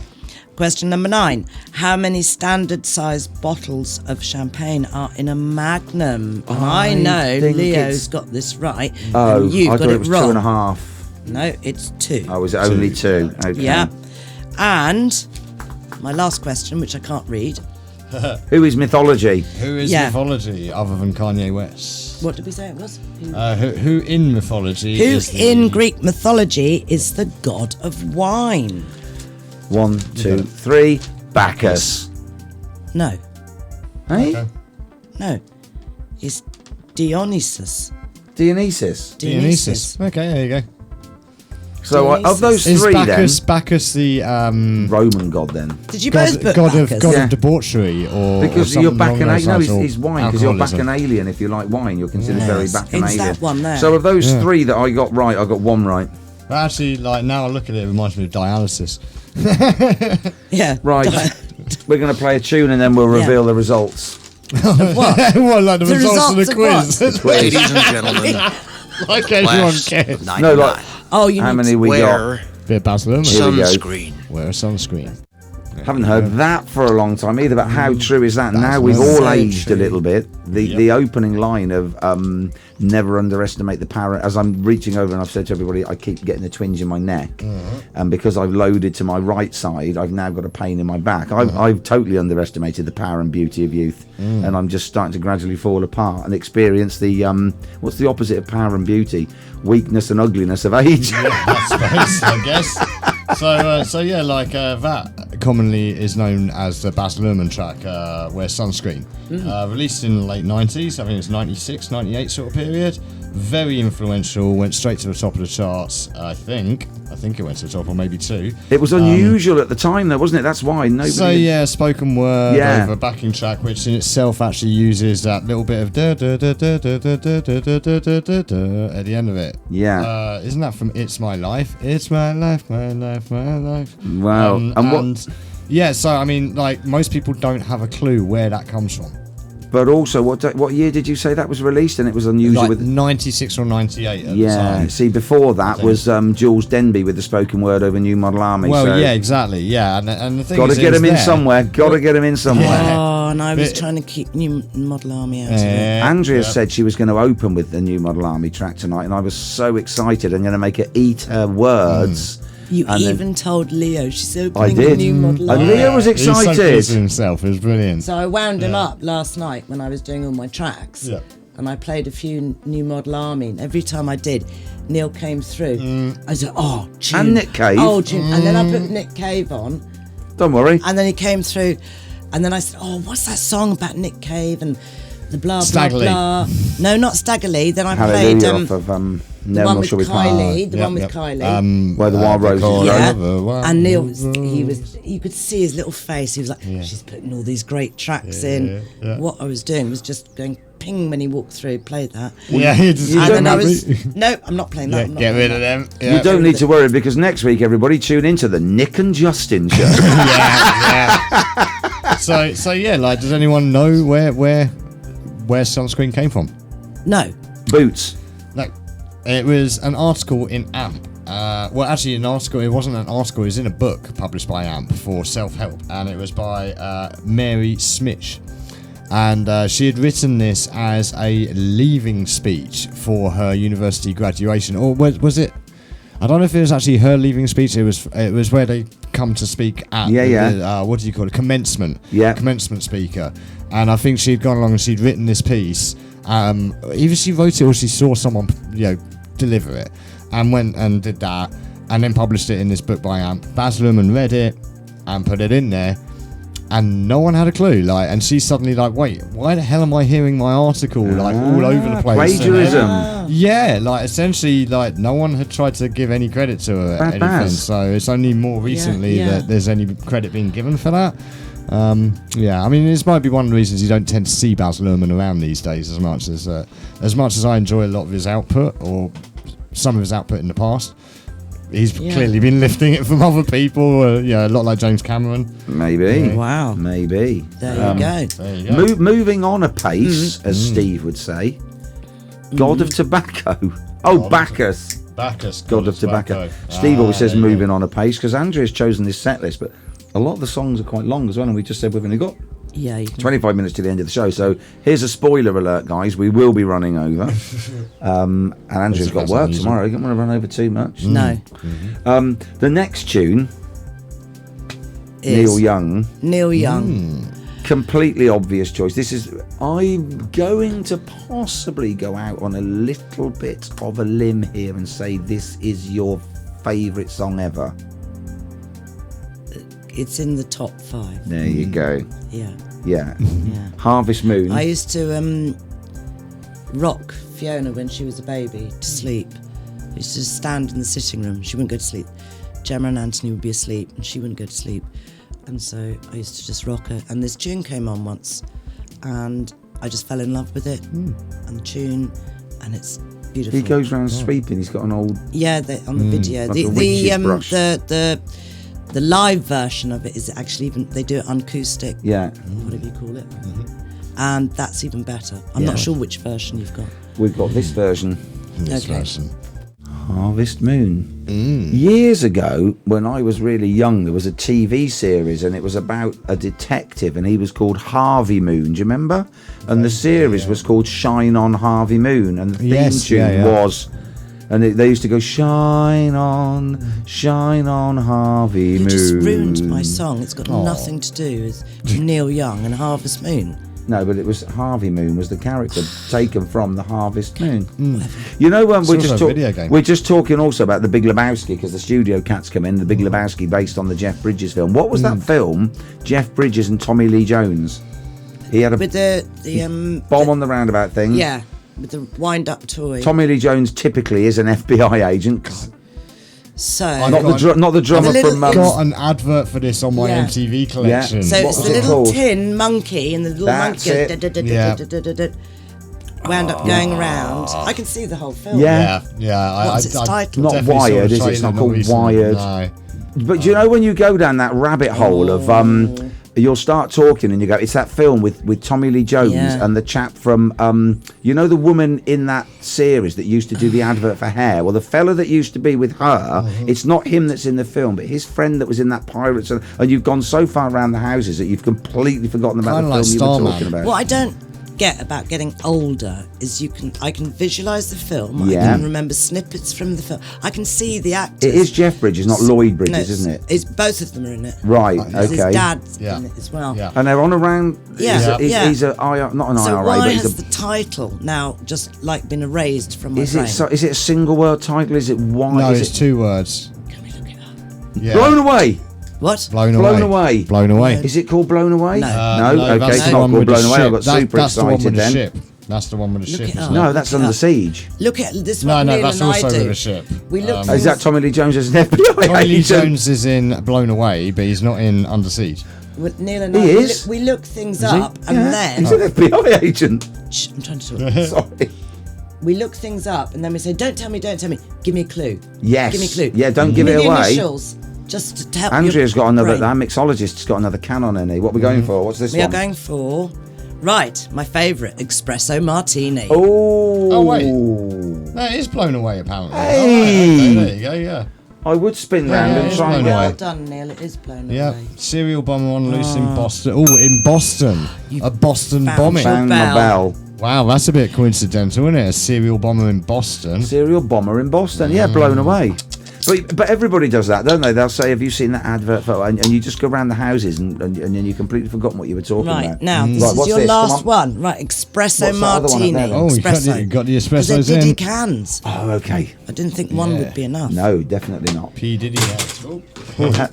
Question number 9. How many standard sized bottles of champagne are in a magnum? And I know think Leo's it's- got this right. Oh, and you've I got thought it it was wrong. 2.5. No, it's 2. Oh, is it only 2? Okay. Yeah. And my last question, which I can't read. Who is mythology? Who is Yeah. mythology other than Kanye West? What did we say it was? Who in mythology? Who is the- in Greek mythology is the god of wine? 1, 2, 3. Bacchus. No, Hey? Okay. no. It's Dionysus. Dionysus. Dionysus. Okay, there you go. So of those Is three, Bacchus the Roman god then? Did you both put Bacchus? God Yeah. of debauchery, or Because or you're something along those bacchanalian. No, lines, or it's wine. Because you're alcoholism? bacchanalian. If you like wine, you're considered very Yes. bacchanalian. It's that one there. So of those Yeah. three that I got right, I got one right. But actually, like now I look at it, it reminds me of dialysis. Yeah. Right. We're going to play a tune and then we'll Yeah. reveal the results. What? Well, like the The results of the results of quiz. Ladies and gentlemen, Like everyone class cares. of 99. No, like Oh, you how need many to we got? Wear Bit of Baz Luhrmann. Here we go. sunscreen. Wear a sunscreen. Haven't heard that for a long time either, but how true is that? Now we've so all aged true. a little bit. The opening line of never underestimate the power, as I'm reaching over and I've said to everybody, I keep getting a twinge in my neck, and because I've loaded to my right side, I've now got a pain in my back. I've totally underestimated the power and beauty of youth, and I'm just starting to gradually fall apart and experience the what's the opposite of power and beauty? Weakness and ugliness of age. I suppose, I guess. So yeah, like that commonly is known as the Baz Luhrmann track, Wear Sunscreen. Released in the late 90s, I think it's 96, 98 sort of period. Very influential, went straight to the top of the charts, I think it went to the top, or maybe two. It was unusual at the time, though, wasn't it? That's why nobody. So yeah, spoken word Yeah. over a backing track, which in itself actually uses that little bit of da da da da da da da da da da da da da at the end of it. Yeah. Isn't that from It's My Life? It's my life, my life, my life. Wow. And what? Yeah, so I mean, like most people don't have a clue where that comes from. But also, what year did you say that was released? And it was unusual Like with 96 or 98 at the yeah. time. See, before that was Jules Denby with the spoken word over New Model Army. Well, so yeah, exactly. Yeah, and the thing got is, to get it was him in there. somewhere. Got to get him in somewhere. Yeah. Oh, and I was But- trying to keep New Model Army out of it. Yeah, Andrea yeah. said she was going to open with the New Model Army track tonight, and I was so excited. I'm going to make her eat her words. You And then- even told Leo she's I opening did. a New Model And Army. Leo was He's so excited. pleased with himself. It was brilliant. So I wound him up last night when I was doing all my tracks. Yeah. And I played a few New Model Army. And every time I did, Neil came through. I said, oh, tune. And Nick Cave. Oh, tune. And then I put Nick Cave on. Don't worry. And then he came through. And then I said, oh, what's that song about Nick Cave and the blah, Stagger Lee. blah, blah. No, not Stagger Lee. Then I Hallelujah played off of the Never one More with Shall We Part. Kylie. The one with Kylie. Where the Wild Roses Call Grow. Yeah. Over, Wild And Neil, Roses. you could see his little face. He was like, she's putting all these great tracks in. yeah. What I was doing was just going ping when he walked through, played that. Yeah, he just And then I don't was, no, I'm not playing that. yeah, I'm not get playing rid of that. them. You don't need to worry because next week, everybody, tune into the Nick and Justin show. yeah. So yeah, like, does anyone know where sunscreen came from? No. Boots. No, it was an article in AMP. Well, actually, an article. It wasn't an article. It was in a book published by AMP for self-help, and it was by Mary Smitch. And she had written this as a leaving speech for her university graduation, or was it? I don't know if it was actually her leaving speech. It was where they come to speak at the, what do you call it? Commencement. Yeah. Commencement speaker. And I think she'd gone along and she'd written this piece. Either she wrote it or she saw someone, deliver it, and went and did that, and then published it in this book by AMP. Baz Luhrmann read it and put it in there. And no one had a clue, and she's suddenly like, wait, why the hell am I hearing my article all over the place? Plagiarism. Yeah, essentially, no one had tried to give any credit to her. Bad Anything. Baz. So it's only more recently yeah. that there's any credit being given for that. Yeah, I mean, this might be one of the reasons you don't tend to see Baz Luhrmann around these days as much as I enjoy a lot of his output, or some of his output in the past. He's clearly been lifting it from other people, a lot like James Cameron. Maybe. Wow. Maybe. There you go. There you go. Moving on a pace, as Steve would say. God of Tobacco. Oh, Bacchus. Bacchus, God of Tobacco. Steve always says moving on a pace because Andrea's chosen this set list, but a lot of the songs are quite long as well, and we just said we've only got Yeah. You can 25 minutes to the end of the show. So here's a spoiler alert, guys. We will be running over. And Andrea's got work tomorrow. You don't want to run over too much. No. The next tune, Is Neil Young, Neil Young. completely obvious choice. I'm going to possibly go out on a little bit of a limb here and say this is your favourite song ever. It's in the top 5. There you go. Yeah. Yeah. Yeah. Harvest Moon. I used to rock Fiona when she was a baby to sleep. I used to stand in the sitting room. She wouldn't go to sleep. Gemma and Anthony would be asleep and she wouldn't go to sleep. And so I used to just rock her. And this tune came on once and I just fell in love with it. And the tune, and it's beautiful. He goes around sweeping. He's got an old... Yeah, on the video. Like a witch's brush. The live version of it is actually even, they do it on acoustic. Yeah. Whatever you call it. And that's even better. I'm not sure which version you've got. We've got this version. This version. Harvest Moon. Years ago, when I was really young, there was a TV series and it was about a detective and he was called Harvey Moon. Do you remember? And the series was called Shine On Harvey Moon. And the theme tune was... And they used to go, shine on Harvey Moon. You just ruined my song. It's got nothing to do with Neil Young and Harvest Moon. No, but it was Harvey Moon was the character taken from the Harvest Moon. You know, we're just talking also about the Big Lebowski because the studio cats come in. The Big Lebowski based on the Jeff Bridges film. What was that film? Jeff Bridges and Tommy Lee Jones. He had a with the bomb on the roundabout thing. Yeah. With the wind-up toy. Tommy Lee Jones typically is an FBI agent. So not the drummer from. I've got an advert for this on my MTV collection. So it's the little tin monkey, and the little monkey wound up going around. I can see the whole film. What's its title? Not Wired, is it? It's not called Wired. No. But you know when you go down that rabbit hole of you'll start talking and you go, it's that film with Tommy Lee Jones and the chap from, you know, the woman in that series that used to do the advert for hair. Well, the fella that used to be with her, it's not him that's in the film, but his friend that was in that Pirates. And you've gone so far around the houses that you've completely forgotten about the film you were talking about. What I don't get about getting older is I can visualise the film. I can remember snippets from the film. I can see the actors. It is Jeff Bridges, not Lloyd Bridges, isn't it? It's both of them are in it. Right, okay. His dad's in it as well. And they're on around. He's not an so IRA. why but has the title now just like been erased from my brain? Is it a single word title? Is it one? No, it's 2 words. Can we look it up? Yeah. Blown Away. What? Blown Away. Blown Away. Is it called Blown Away? No. Okay, it's not called Blown Away. I got super excited then. The one with the ship. That's the one with the ship. Isn't No, that's Under Siege. Look at this No, one. that's also with a ship. We looked. Is that Tommy Lee Jones as an FBI Tommy Lee agent? Jones is in Blown Away, but he's not in Under Siege. Neil and He is. We look things up, and then he's an FBI agent. Shh, I'm trying to talk. Sorry. We look things up, and then we say, "Don't tell me, give me a clue." Yes. Give me a clue. Yeah, don't give it the away. Initials, just to help. Andrea's got another. brain. Our mixologist's got another can on her knee. What are we going for? What's this We one? are going for. Right, my favourite espresso martini. Oh wait, no, it is Blown Away apparently. Hey. There you go. Yeah. I would spin round and try and Well done, Neil. It is blown Yeah, away. serial bomber on loose in Boston. Oh, in Boston, a Boston bombing. Found my bell. Wow, that's a bit coincidental, isn't it? A serial bomber in Boston. Serial bomber in Boston. Yeah, Blown Away. But everybody does that, don't they? They'll say, have you seen that advert photo? And you just go around the houses and then you completely forgotten what you were talking about. Right, now, this is your last one. Right, espresso martini. Oh, you got the espressos They're Diddy in. cans. Oh, okay. I didn't think one would be enough. No, definitely not. P. Diddy.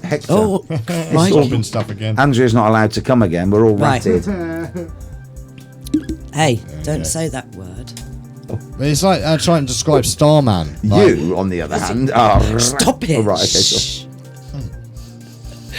Hector. Oh, right. Open stuff again. Andrea's not allowed to come again. We're all Right. ratted. Hey, don't say that word. But it's like trying to describe Starman. You, on the other hand, are... Stop it. Oh, right, okay, Shh.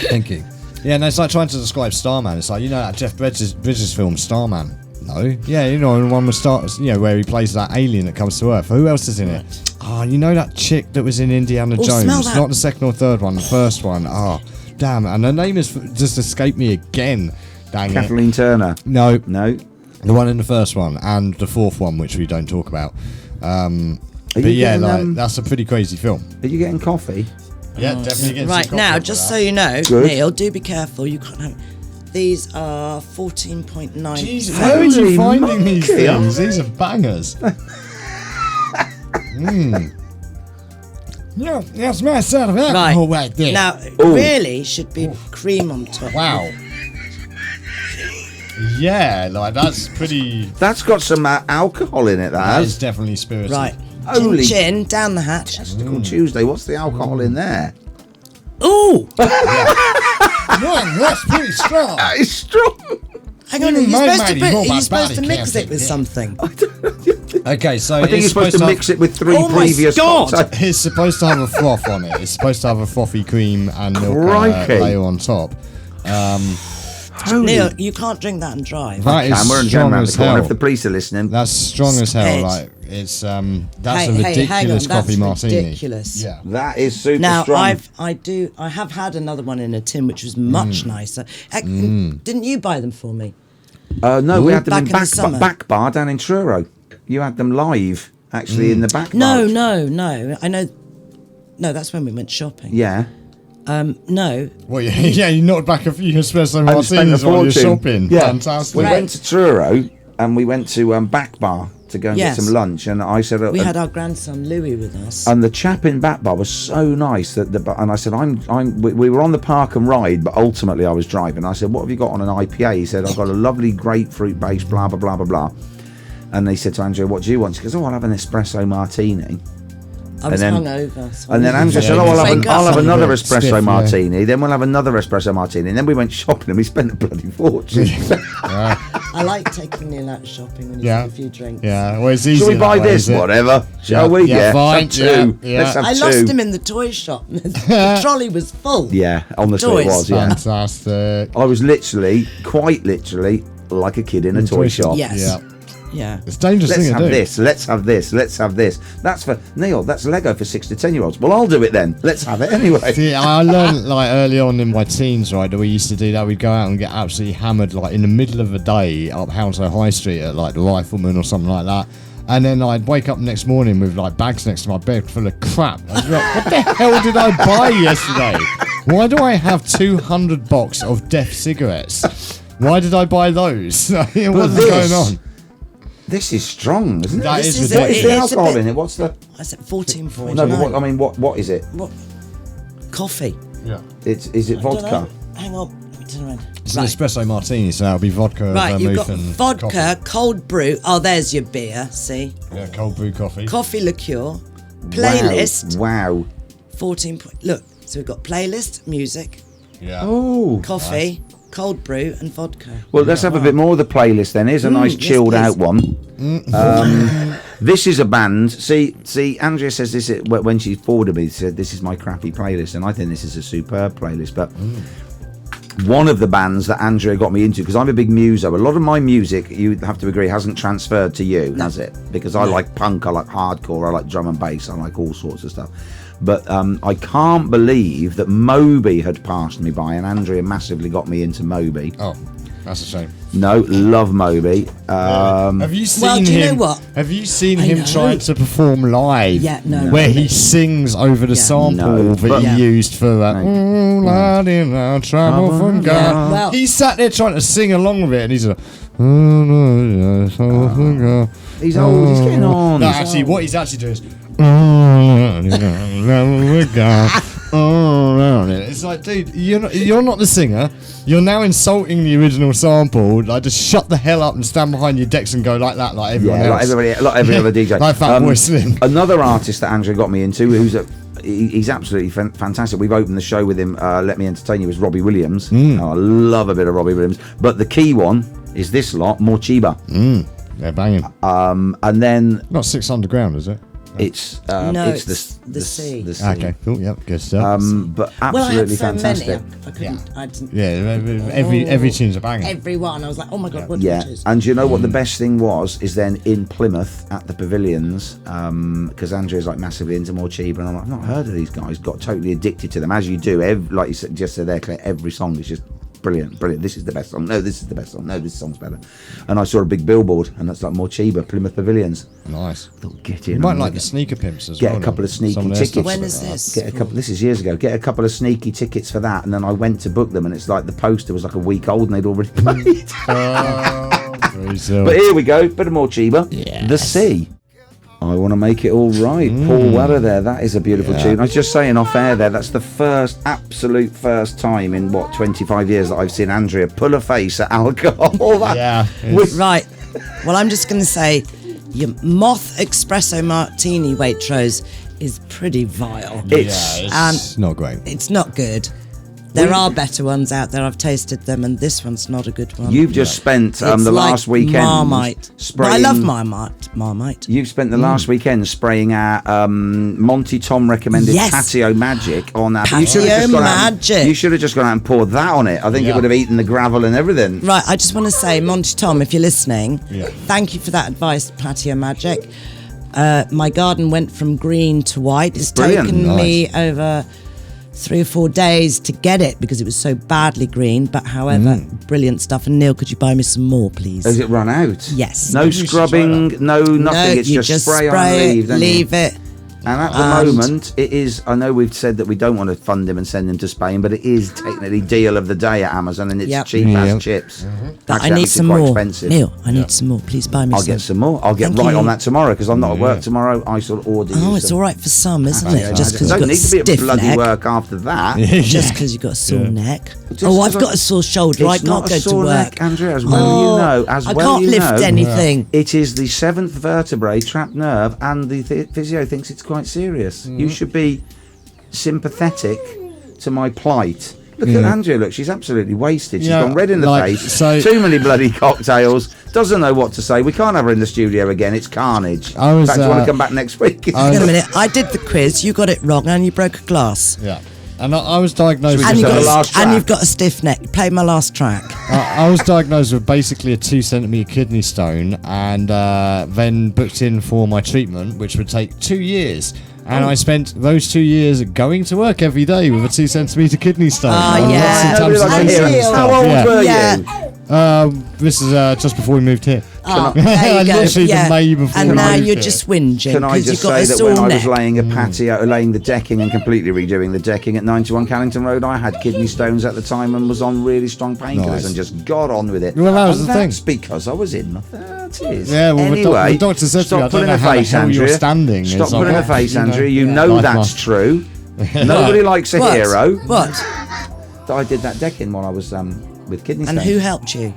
Thank you. Yeah, no, it's like trying to describe Starman. It's like, you know that Jeff Bridges film, Starman? No? Yeah, you know, the one where he plays that alien that comes to Earth. Who else is in it? Oh, you know that chick that was in Indiana Jones? Smell that. Not the second or third one, the first one. Oh, damn. And her name has just escaped me again. Dang Kathleen Turner. No. No. The one in the first one and the fourth one, which we don't talk about. But you yeah, getting, that's a pretty crazy film. Are you getting coffee? Yeah, definitely getting Right, some now, coffee just for so that. you know, Good. Neil, do be careful. You can't have... These are 14.9%. Jeez, where are you Holy finding these monkey. things? These are bangers. Yeah, that's my sort of alcohol right there. Now, really should be cream on top. Wow. Yeah, like that's pretty. That's got some alcohol in it. That is That definitely spirited. Right. Holy- Chin, down the hatch. Testicle Tuesday. What's the alcohol in there? Ooh! Man, that's pretty strong. That is strong. Hang on, Mm, you're my supposed to, matey, put, your you're supposed body to mix can't it take with it. something. Okay, so I think you're supposed to mix it with 3 Oh my previous God. cocktails. It's supposed to have a froth on it. It's supposed to have a frothy cream and milk Crikey. layer on top. Neil, you can't drink that and drive. That is Camera and strong around as the corner hell. if the police are listening. That's strong as hell. Ed. Like it's that's a hang on, ridiculous coffee that's martini. ridiculous. Yeah. That is super Now strong. I have had another one in a tin which was much nicer. Didn't you buy them for me? No, we had them Back in in the summer. back bar down in Truro. You had them live, actually, in the back No, bar. no. I know. No, that's when we went shopping. Yeah. No. Well, yeah, you knocked back a few espresso And spent a martinis while you're fortune. shopping. Yeah. Fantastic. We Right. went to Truro and we went to back bar to go and Yes. get some lunch. And I said, We had our grandson Louis with us. and the chap in back bar was so nice that and I said, we were on the park and ride, but ultimately I was driving. I said, what have you got on an IPA? He said, I've got a lovely grapefruit base, blah, blah, blah, blah, blah. And they said to Andrea, what do you want? She goes, oh, I'll have an espresso martini. I was then- hungover. So And then Andrea said, Yeah, oh, you I'll have wake up another a bit espresso stiff, yeah. martini. Then we'll have another espresso martini. And then we went shopping and we spent a bloody fortune. I like taking Neil out shopping when he's Yeah. had a few drinks. Yeah, well, it's easy. Shall we that buy way, this? is it? Whatever. Shall we? Yeah, fine. Let's have two. Yeah, Let's have I two. lost him in the toy shop. The trolley was full. Yeah, honestly Toys. it was, yeah. Fantastic. I was quite literally, like a kid in a toy shop. Yes. Yeah. Yeah. It's a dangerous Let's thing have to do. this, let's have this, let's have this. That's for Neil, that's Lego for 6 to 10 year olds. Well, I'll do it then. Let's have it anyway. See, I learned like early on in my teens, right, that we used to do that. We'd go out and get absolutely hammered, like in the middle of the day up Hounslow High Street at like the Rifleman or something like that. And then I'd wake up next morning with like bags next to my bed full of crap. I'd be like, what the hell did I buy yesterday? Why do I have 200 box of Death cigarettes? Why did I buy those? What's going on? This is strong, isn't it? That This is is What is the It's a alcohol bit- in it? What's the... I said 14.9. No, but what is it? What? Coffee. Yeah. Is it vodka? Dunno. Hang on. Let me turn around. It's an espresso martini, so that'll be vodka, Right, you've vermouth, got and vodka, coffee. cold brew. Oh, there's your beer. See? Yeah, cold brew coffee. Coffee liqueur. Playlist. Wow. 14 point. Look, so we've got playlist, music, Yeah. Oh. coffee, cold brew, and vodka. Well, let's have a bit more of the playlist then. Here's a nice yes, chilled please. out one. This is a band. See, Andrea says this when she forwarded me. She said this is my crappy playlist, and I think this is a superb playlist. But one of the bands that Andrea got me into, because I'm a big muso. A lot of my music, you have to agree, hasn't transferred to you, has it? Because I like punk, I like hardcore, I like drum and bass, I like all sorts of stuff. But I can't believe that Moby had passed me by, and Andrea massively got me into Moby. Oh, that's a shame. No, love Moby. Have you seen Well, do you know him? what? Have you seen I him know. trying to perform live? Yeah, no. Where he sings over the Yeah. sample No, that but- he Yeah. used for that. Oh, Lord, in our trouble from God. Yeah, well- He sat there trying to sing along with it, and he's like, oh, no, trouble from God. He's old, he's getting on. No, He's actually, old. what he's actually doing is. It's like, dude, you're not the singer. You're now insulting the original sample. Like, just shut the hell up and stand behind your decks and go like that, like everyone Yeah, else. like every other DJ. Like Fatboy Slim. Another artist that Andrea got me into, he's absolutely fantastic. We've opened the show with him. Let Me Entertain You, is Robbie Williams. Oh, I love a bit of Robbie Williams. But the key one is this lot, Morchiba. They're banging. And then Not 6 Underground, is it? it's No, it's it's the sea. the sea. Okay, cool. Yep, good stuff. But Well, I had absolutely so fantastic. many. I couldn't. I didn't. Yeah, every tune's a banger. Everyone. I was like, oh my god, what do Yeah, I choose? and you know what the best thing was is then in Plymouth at the pavilions, because Andrea's like massively into Morchiba, and I'm like, I've not heard of these guys. Got totally addicted to them, as you do. Like you said, just said there, Claire, every song is just brilliant. This is the best song. No, this is the best song. No, this song's better. And I saw a big billboard, and that's like Morchiba, Plymouth Pavilions. Nice. I thought, get in. You might I'm like gonna the Sneaker Pimps as get well. a couple of sneaky Some their tickets. stuff's When a is bit this? Get a couple. This is years ago. Get a couple of sneaky tickets for that, and then I went to book them, and it's like the poster was like a week old, and they'd already played. like- Oh, very silly. But here we go, bit of Morchiba. The Sea. I want to make it all right. Paul Weller there. That is a beautiful tune. I was just saying off air there, that's the absolute first time in 25 years that I've seen Andrea pull a face at alcohol. Right. Well, I'm just going to say your moth espresso martini, Waitrose, is pretty vile. It's not great. It's not good. There are better ones out there. I've tasted them, and this one's not a good one. You've just spent the like last weekend Marmite. spraying. I love Marmite. You've spent the last weekend spraying our Monty Tom recommended Patio Magic on that. Patio Magic. You should have just gone out and poured that on it. I think it would have eaten the gravel and everything. Right. I just want to say, Monty Tom, if you're listening, thank you for that advice, Patio Magic. My garden went from green to white. It's taken me over 3 or 4 days to get it because it was so badly green, but however, brilliant stuff. And Neil, could you buy me some more, please? Has it run out? Yes. No scrubbing, no nothing. It's just spray on, leave it. And at the moment, it is. I know we've said that we don't want to fund him and send him to Spain, but it is technically deal of the day at Amazon, and it's cheap as chips. But I need some more. Expensive. Neil, I need some more. Please buy me some. I'll get some more. I'll get Thank you. on that tomorrow because I'm not at work tomorrow. I shall order. It's all right for some, isn't it? Just because don't you've got need to be a stiff at bloody neck. work after that. Just because you've got a sore neck. I've got a sore shoulder. I can't go to work. Neck, Andrea, as well you know. I can't lift anything. It is the 7th vertebrae, trapped nerve, and the physio thinks it's quite serious. You should be sympathetic to my plight. Look at Andrea, look, she's absolutely wasted. She's gone red in the face, too many bloody cocktails, doesn't know what to say. We can't have her in the studio again, it's carnage. In fact, you want to come back next week? Hang on a minute, I did the quiz, you got it wrong and you broke a glass. Yeah. And I was diagnosed and you've got a stiff neck. Play my last track. I was diagnosed with basically a 2 centimetre kidney stone and then booked in for my treatment, which would take 2 years. And I spent those 2 years going to work every day with a 2 centimetre kidney stone. How old were you? This is just before we moved here. There you go. Literally the May before and we now moved you're here. just whinging. Can I because just you've got say a that sore when I neck. was laying a patio, laying the decking and completely redoing the decking at 91 Callington Road, I had kidney stones at the time and was on really strong painkillers and just got on with it. Well, that was the thing. That's because I was in my 30s. Yeah, well, anyway, the doctor said to me, I stop don't putting know a how the face, hell you're Andrea. standing. Stop putting a face, Andrea. You know Life that's must- true. Nobody likes a hero. What? I did that decking while I was with kidney stones. And who helped you?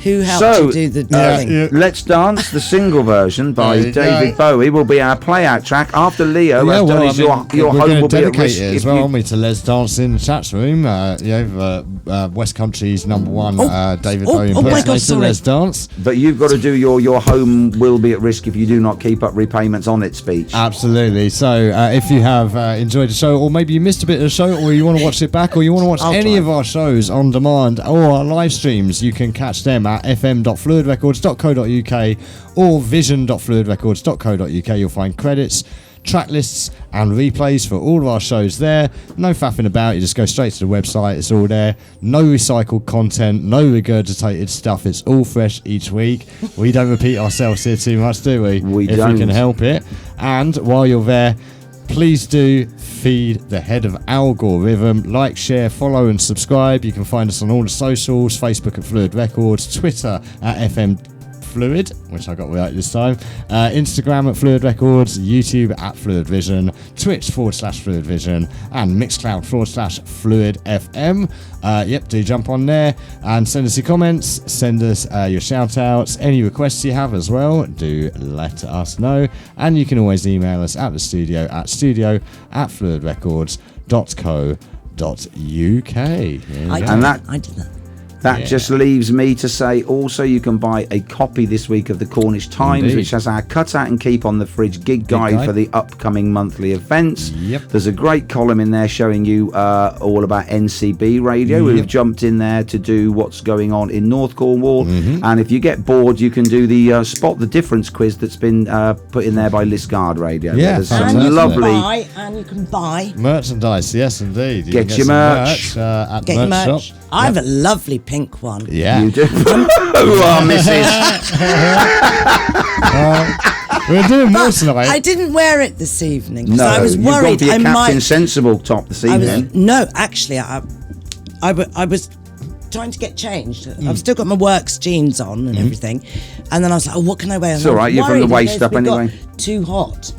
Who helped you do the thing? Let's Dance, the single version by David Bowie, will be our play-out track after Leo has done his Your Home Will Be at Risk. It as well, aren't we, to Let's Dance in the chat room. West Country's #1 David Bowie impersonator, Let's Dance. But you've got to do your Home Will Be at Risk if you do not keep up repayments on it speech. Absolutely. So if you have enjoyed the show, or maybe you missed a bit of the show, or you want to watch it back, or you want to watch any of our shows on demand or our live streams, you can catch them at fm.fluidrecords.co.uk or vision.fluidrecords.co.uk. You'll find credits, track lists and replays for all of our shows there. No faffing about, you just go straight to the website, it's all there. No recycled content, no regurgitated stuff, it's all fresh each week. We don't repeat ourselves here too much, do we? If we can help it. And while you're there, please do feed the head of algorithm. Like, share, follow and subscribe. You can find us on all the socials, Facebook at Phluid Records, Twitter at FM Phluid, which I got right this time, Instagram at Phluid Records, YouTube at Phluid Vision, Twitch/Phluid Vision, and Mixcloud/Phluid FM. Do jump on there and send us your comments, send us your shout outs, any requests you have as well, do let us know. And you can always email us at the studio at studio@fluidrecords.co.uk. I did that. That just leaves me to say also you can buy a copy this week of the Cornish Times, which has our cut out and keep on the fridge gig guide for the upcoming monthly events. There's a great column in there showing you all about NCB radio. We've jumped in there to do what's going on in North Cornwall, and if you get bored you can do the Spot the Difference quiz that's been put in there by Liscard Radio. There's some lovely you can buy merchandise. Yes indeed, you get your merch at get the merch your merch shop. I have a lovely pink one. Yeah, you do. Mrs. We're doing more tonight. I didn't wear it this evening because No, I was worried you've got I the might. Captain Sensible top this evening. No, actually, I was trying to get changed. I've still got my works jeans on and everything. And then I was like, oh, what can I wear? And It's I all was right, you're from the worried in waist case up we got anyway. too hot.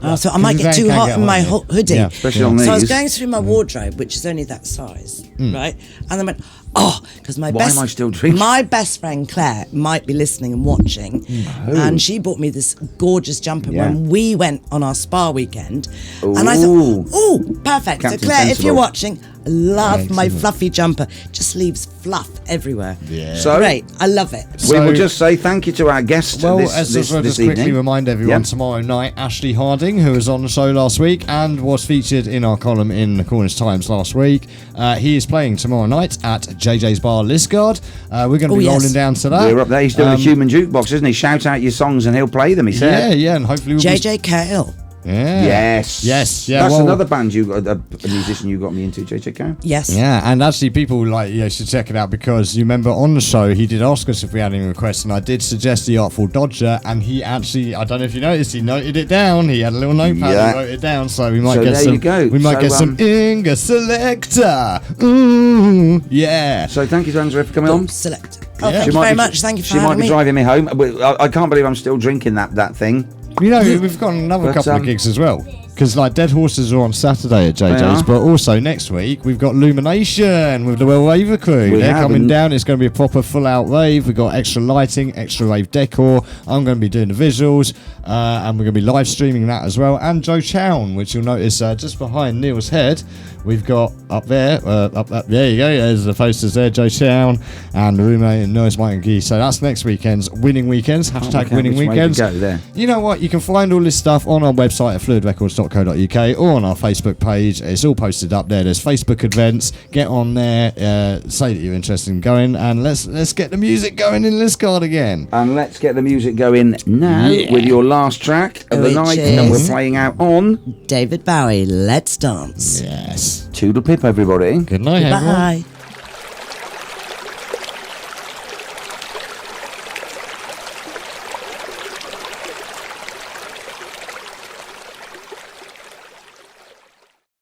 And I thought I might get Because too you can't hot get in my hot, hoodie. yeah. Especially on So I was these. going through my wardrobe, which is only that size, right? And then went, because Why am I still drinking? my best friend Claire might be listening and watching, and she bought me this gorgeous jumper Yeah. when we went on our spa weekend. And I Ooh. thought, oh, perfect. Captain So Claire, if Sensible. you're watching, I love my Excellent. fluffy jumper. Just leaves fluff everywhere. Yeah. So Great, I love it. we will So- just say thank you to our guest Well, this as well, just quickly evening. remind everyone, Yep. tomorrow night, Ashley Harding, who was on the show last week and was featured in our column in the Cornish Times last week, he is playing tomorrow night at JJ's Bar Lisgard. We're going to be yes. rolling down to that. We're up there. He's doing a human jukebox, isn't he? Shout out your songs and he'll play them, he said. Yeah, and hopefully we'll JJ Cahill. Yeah. Yes. Yeah, That's well- another band a musician you got me into, JJK. Yes. Yeah, and actually people should check it out, because you remember on the show he did ask us if we had any requests, and I did suggest the Artful Dodger, and he actually, I don't know if you noticed, he noted it down. He had a little notepad Yeah. and wrote it down, so we might So get there some. you go. We might So, get some Inga Selector. Ooh, yeah. So thank you to Andrea for coming on. Select. Yeah. Oh, thank She you might very be- much. Thank you for She might having be me. driving me home. I can't believe I'm still drinking that thing. You know, we've got another But, couple of gigs as well. Because Dead Horses are on Saturday at JJ's, are. but also next week we've got Illumination with the Well Raver crew. We They're have, coming and- down. It's going to be a proper full-out rave. We've got extra lighting, extra rave decor. I'm going to be doing the visuals, and we're going to be live streaming that as well. And Joe Chown, which you'll notice just behind Neil's head, we've got up there. There you go. There's the posters there. Joe Chown and the roommate and Noise Mike and Gee. So that's next weekend's winning weekends. Work Hashtag out winning which way to weekends. go there. You know what? You can find all this stuff on our website at fluidrecords.co.uk or on our Facebook page. It's all posted up there. There's Facebook events. Get on there. Say that you're interested in going, and let's get the music going in Liscard again. And let's get the music going now with your last track of the Which night that we're is- playing out on David Bowie, Let's Dance. Yes. Toodle Pip, everybody. Good night, everyone. Bye.